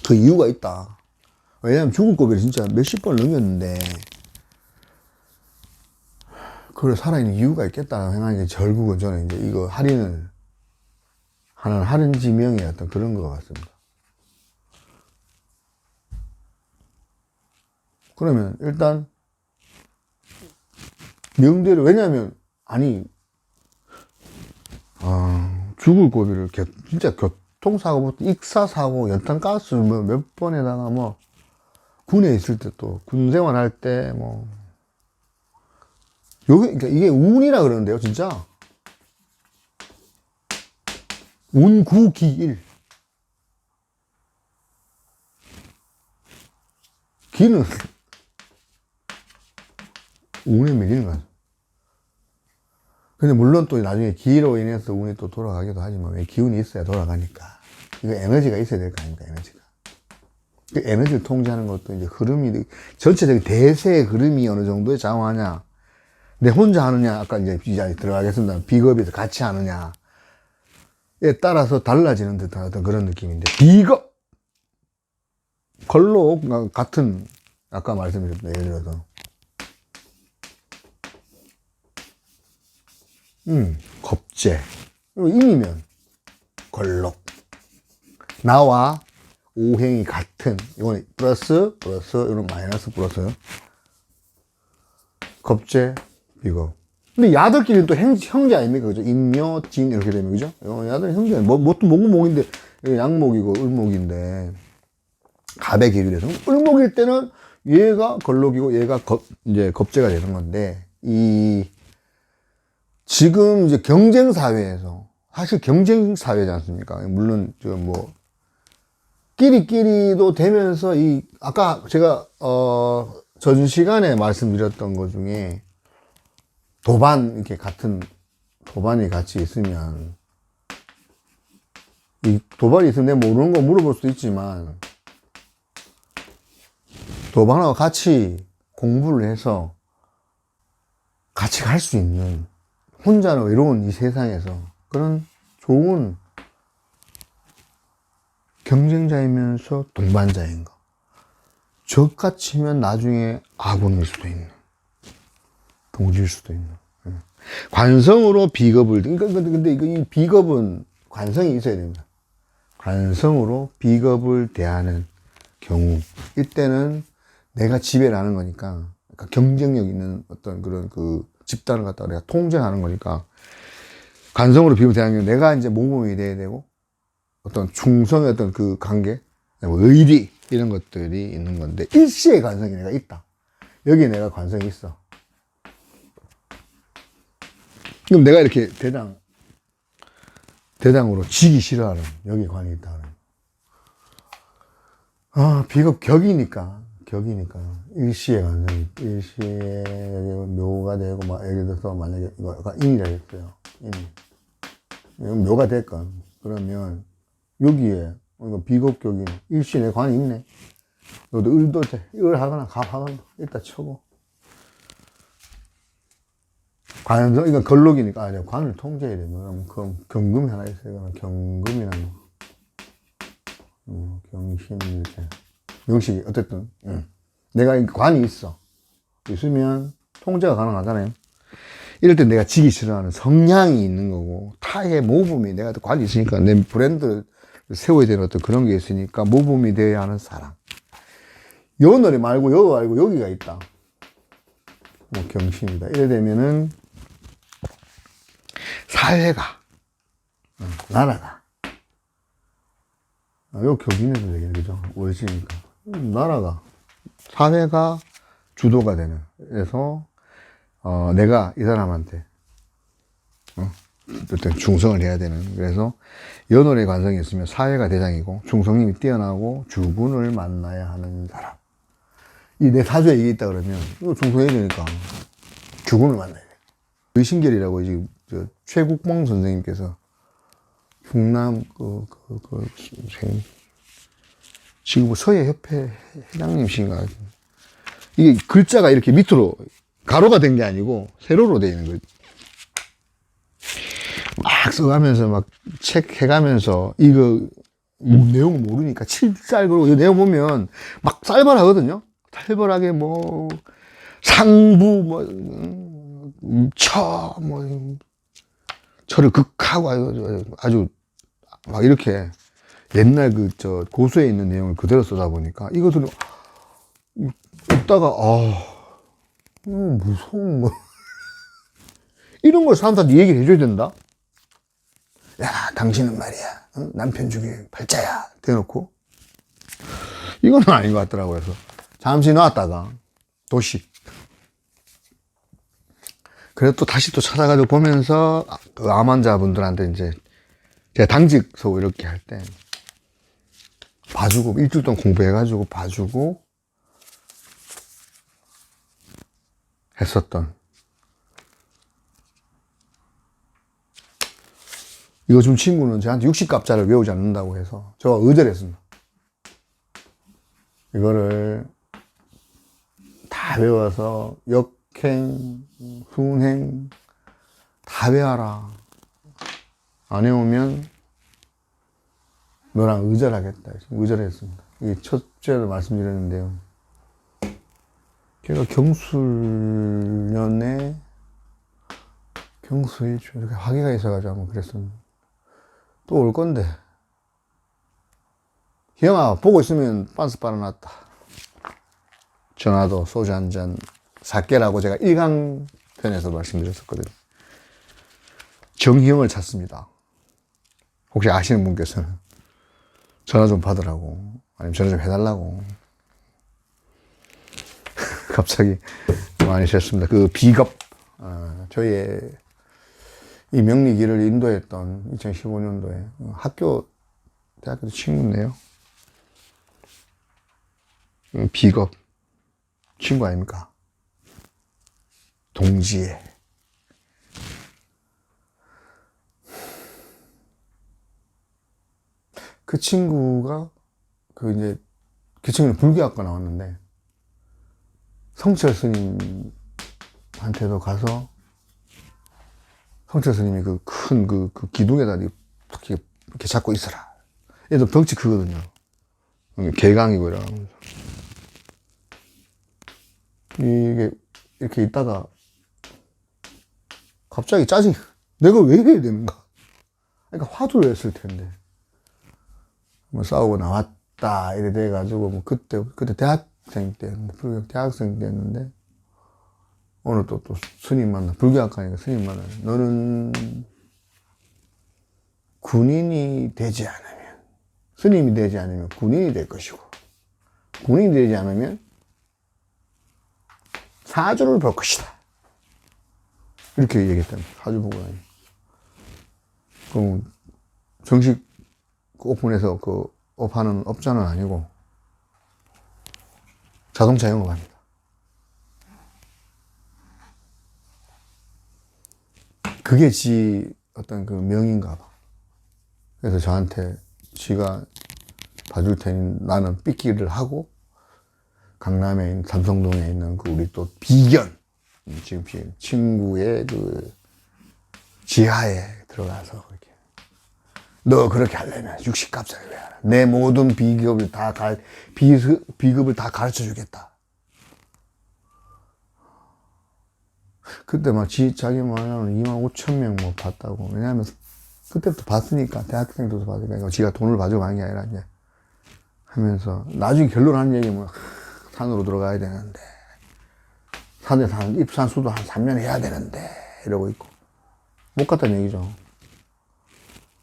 그 이유가 있다. 왜냐면 죽을 고비를 진짜 몇십 번 넘겼는데 그걸 살아있는 이유가 있겠다 생각하는 게 결국은 저는 이제 이거 할인을 하는 할인지명의 어떤 그런 것 같습니다. 그러면 일단 명대로, 왜냐하면 아니 죽을 고비를 진짜 교통사고부터 익사사고, 연탄가스 뭐 몇 번에다가 뭐, 군에 있을 때 또, 군 생활할 때 뭐, 그러니까 이게 운이라 그러는데요, 진짜. 운구기일. 기는 운에 밀리는 거죠. 근데 물론 또 나중에 기로 인해서 운이 또 돌아가기도 하지만, 왜 기운이 있어야 돌아가니까. 이거 에너지가 있어야 될 거 아닙니까, 에너지가. 그 에너지를 통제하는 것도 이제 흐름이, 전체적인 대세의 흐름이 어느 정도에 장황하냐. 내 혼자 하느냐, 아까 이제 들어가겠습니다. 비겁에서 같이 하느냐에 따라서 달라지는 듯한 어떤 그런 느낌인데, 비겁! 걸로 같은, 아까 말씀드렸던 예를 들어서, 겁재. 인이면, 걸록. 나와 오행이 같은, 이건 플러스, 이건 마이너스, 플러스. 겁재, 비겁. 근데 야들끼리는 또 형제 아닙니까? 그죠? 인묘, 진, 이렇게 되면, 그죠? 야들 형제, 뭣도 목인데, 양목이고, 을목인데, 갑의 기준에서. 을목일 때는 얘가 걸록이고, 얘가 이제 겁재가 되는 건데, 지금 이제 경쟁사회에서, 사실 경쟁사회지 않습니까? 물론, 끼리끼리도 되면서, 아까 제가, 전 시간에 말씀드렸던 것 중에, 이렇게 도반이 같이 있으면, 이 도반이 있으면 내가 모르는 거 물어볼 수도 있지만, 도반하고 같이 공부를 해서 같이 갈 수 있는, 혼자는 외로운 이 세상에서 그런 좋은 경쟁자이면서 동반자인 거. 적같이면 나중에 아군일 수도 있는, 동지일 수도 있는. 관성으로 비겁을, 근데 이 비겁은 관성이 있어야 됩니다. 관성으로 비겁을 대하는 경우, 이때는 내가 지배를 하는 거니까, 그러니까 경쟁력 있는 어떤 그런 집단을 갖다가 내가 통제하는 거니까, 관성으로 비겁을 대하는 경우, 내가 이제 모범이 돼야 되고, 어떤 충성의 어떤 그 관계, 의리, 이런 것들이 있는 건데, 일시의 관성이 내가 있다. 여기에 내가 관성이 있어. 그럼 내가 이렇게 대장으로 지기 싫어하는, 여기 관이 있다. 비겁 격이니까. 일시의 관성이, 일시에 여기 묘가 되고, 예를 들어서 만약에 이거 아까 인이라 했어요. 묘가 됐건, 그러면 여기에, 이거 비겁격이 일시에 내 관이 있네. 너도 을도 돼. 을 하거나 갑 하거나, 일단 쳐고. 관성, 이건 걸록이니까, 관을 통제해야 되면, 그럼 경금이 하나 있어요. 경금이라는 거. 경신, 이렇게. 명식이, 어쨌든, 내가 관이 있으면 통제가 가능하잖아요. 이럴 때 내가 지기 싫어하는 성향이 있는 거고, 타의 모범이, 내가 관이 있으니까 내 브랜드를 세워야 되는 어떤 그런 게 있으니까 모범이 되어야 하는 사람. 요 노래 말고 요 말고 여기가 있다. 경신이다. 이래 되면은 사회가, 나라가, 요 격인에서 되겠네, 그죠? 월시니까. 나라가, 사회가 주도가 되는. 그래서, 내가 이 사람한테, 어떤 충성을 해야 되는. 그래서, 연월의 관성이 있으면 사회가 대장이고, 충성님이 뛰어나고, 주군을 만나야 하는 사람. 내 사주에 이게 있다 그러면, 이거 충성해야 되니까, 주군을 만나야 돼. 의신결이라고, 지금, 최국봉 선생님께서, 충남, 지금 뭐 서예협회 회장님이신가. 이게 글자가 이렇게 밑으로 가로가 된 게 아니고 세로로 되어 있는 거예요. 막 써가면서 막 책 해가면서 이거 내용 모르니까 칠쌀고 이 내용 보면 막 쌀벌하거든요. 살벌하게 뭐 상부 저를 극하고 아주 막 이렇게 옛날 고수에 있는 내용을 그대로 쓰다 보니까 이것을 읽다가 무서운 거 이런 걸 사람들한테 얘기를 해줘야 된다. 야, 당신은 말이야, 응? 남편 중에 팔자야. 대놓고. 이건 아닌 것 같더라고요. 그래서 잠시 놨다가, 도식. 그래도 또 다시 또 찾아가지고 보면서, 그 암 환자분들한테 이제, 제가 당직소 이렇게 할 때, 봐주고, 일주일 동안 공부해가지고 봐주고, 했었던. 이거 좀 친구는 저한테 60갑자를 외우지 않는다고 해서 제가 의절했습니다. 이거를 다 외워서 역행, 순행 다 외워라. 안 외우면 너랑 의절하겠다. 의절했습니다. 이게 첫째로 말씀드렸는데요. 제가 경술년에 경수일주 이렇게 화기가 있어가지고 한번 그랬었는데 또 올 건데. 형아, 보고 있으면 빤스 빨아놨다. 전화도 소주 한 잔 사께라고 제가 1강 편에서 말씀드렸었거든요. 정형을 찾습니다. 혹시 아시는 분께서는 전화 좀 받으라고, 아니면 전화 좀 해달라고. 갑자기 많이 쉬었습니다. 그 비겁, 저희의 이 명리길을 인도했던 2015년도에 학교, 대학교 친구인데요. 비겁, 친구 아닙니까? 동지애. 그 친구가, 그 친구는 불교학과 나왔는데, 성철 스님한테도 가서, 성철 스님이 그 큰 그 기둥에다 이렇게 잡고 있어라. 얘도 덩치 크거든요. 개강이고 이러면서. 이게 이렇게 있다가 갑자기 짜증이, 내가 왜 이래야 되는가? 그러니까 화두를 했을 텐데. 뭐 싸우고 나왔다 이래 돼가지고 뭐 그때 대학생 때였는데, 불교 대학생 때였는데, 오늘 또 스님 만나, 불교학과니까 스님 만나. 너는 군인이 되지 않으면, 스님이 되지 않으면 군인이 될 것이고, 군인이 되지 않으면 사주를 볼 것이다. 이렇게 얘기했다는 거예요. 사주 보고 다니. 그럼 정식 오픈해서 그 업하는 업자는 아니고 자동차 영업합니다. 그게 지 어떤 그 명인가 봐. 그래서 저한테 지가 봐줄 테니 나는 삐끼를 하고 강남에 있는 삼성동에 있는 그 우리 또 비견, 지금 친구의 그 지하에 들어가서 그렇게, 너 그렇게 하려면 60갑자를 왜 하라. 내 모든 비급을 다 가르쳐 주겠다. 그때 막 자기 말하는 25,000명 뭐 봤다고. 왜냐하면 그때부터 봤으니까, 대학생들도 봤으니까, 지가 돈을 봐주고 하는 게 아니라 이제 하면서, 나중에 결론하는 얘기 뭐, 산으로 들어가야 되는데, 산에 입산수도 한 3년 해야 되는데, 이러고 있고. 못 갔다는 얘기죠.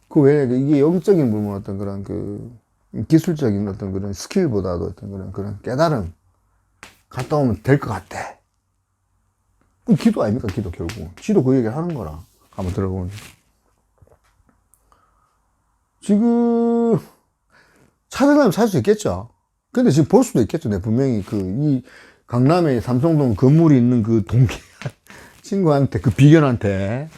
그 외에 이게 영적인 부분, 어떤 그런 기술적인 어떤 그런 스킬보다도 어떤 그런 깨달음, 갔다 오면 될 것 같대. 기도 아닙니까, 기도 결국은. 지도 그 얘기를 하는 거라. 한번 들어보면. 지금, 찾으려면 찾을 수 있겠죠. 근데 지금 볼 수도 있겠죠. 내 분명히 이 강남에 삼성동 건물이 있는 그 동기 친구한테, 그 비견한테,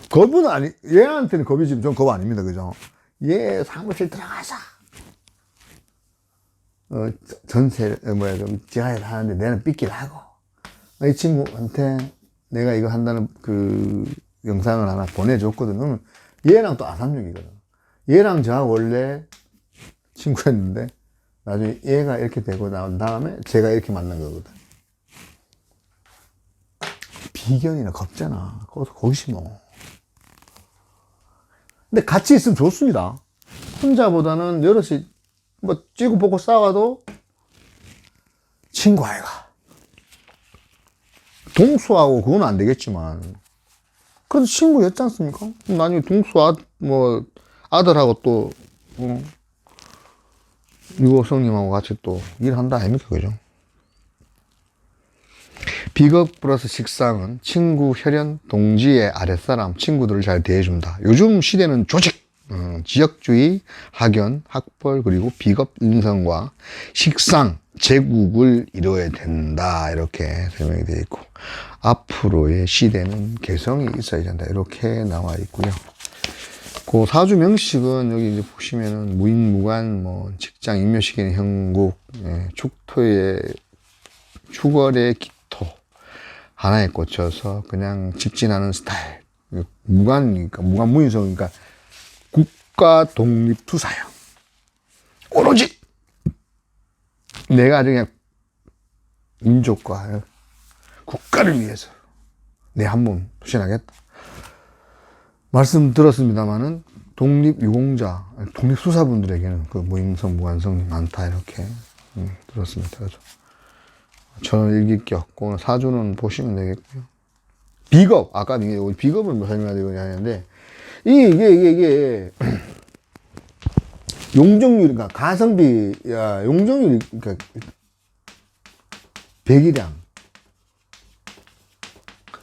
겁은 얘한테는 겁이지만 전 겁 아닙니다. 그죠? 얘 사무실 들어가자. 전세, 지하에 사는데 내는 삐끼를 하고. 이 친구한테 내가 이거 한다는 그 영상을 하나 보내줬거든. 얘랑 또 아삼육이거든. 얘랑 저하고 원래 친구였는데, 나중에 얘가 이렇게 되고 나온 다음에 제가 이렇게 만난 거거든. 비견이나 겁잖아. 거기서 뭐. 근데 같이 있으면 좋습니다. 혼자보다는 여럿이 뭐 찌고 보고 싸워도 친구 아이가. 동수하고 그건 안 되겠지만, 그래도 친구였지 않습니까? 나중에 뭐, 아들하고 또, 유호성님하고 같이 또 일한다 아닙니까? 그죠? 비겁 플러스 식상은 친구, 혈연, 동지의 아랫사람, 친구들을 잘 대해준다. 요즘 시대는 조직, 지역주의, 학연, 학벌, 그리고 비겁 인성과 식상, 제국을 이루어야 된다. 이렇게 설명이 되어 있고, 앞으로의 시대는 개성이 있어야 된다. 이렇게 나와 있고요. 그 사주 명식은 여기 이제 보시면은 무인무관, 뭐 직장, 임묘시기는 형국, 축토의 축월의 기토 하나에 꽂혀서 그냥 직진하는 스타일. 무관이니까 무관무인성이니까 국가 독립 투사형. 오로지 내가 아주 그냥 민족과 국가를 위해서 내 한 몸 투신하겠다. 말씀 들었습니다만은 독립유공자, 독립수사분들에게는 그 무임성, 무관성이 많다 이렇게 들었습니다. 그래서 저는 일기격, 오늘 사주는 보시면 되겠고요. 비겁, 아까 비겁을 뭐 설명하려고 하는데 이게 용적률이니까 가성비, 용적률이 그러니까 배기량,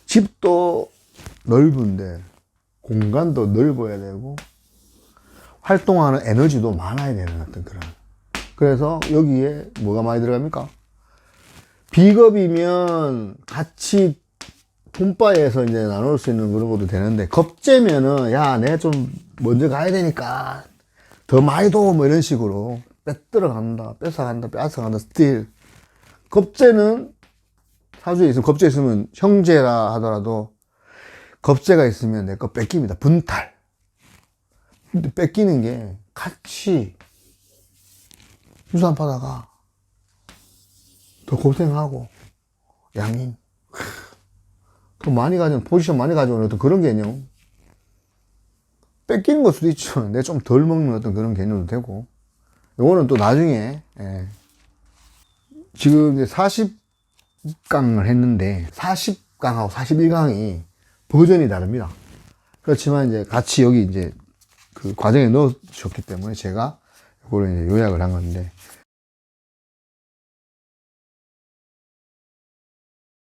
집도 넓은데 공간도 넓어야 되고 활동하는 에너지도 많아야 되는 어떤 그런. 그래서 여기에 뭐가 많이 들어갑니까? 비겁이면 같이 돈바에서 이제 나눌 수 있는 그런 것도 되는데, 겁재면은 야, 내가 좀 먼저 가야 되니까 더 많이 도 뭐 이런 식으로 뺏들어간다, 뺏어간다 스틸. 겁재는 사주에 있으면, 겁재 있으면 형제라 하더라도 겁재가 있으면 내 거 뺏깁니다. 분탈. 근데 뺏기는 게 같이 유산 받아가 더 고생하고 양인 더 많이 가져온, 포지션 많이 가져오는 어떤 그런 개념. 뺏기는 걸 수도 있죠. 내가 좀 덜 먹는 어떤 그런 개념도 되고. 요거는 또 나중에, 지금 이제 40강을 했는데 40강하고 41강이 버전이 다릅니다. 그렇지만 이제 같이 여기 이제 그 과정에 넣어주셨기 때문에 제가 이거를 이제 요약을 한 건데,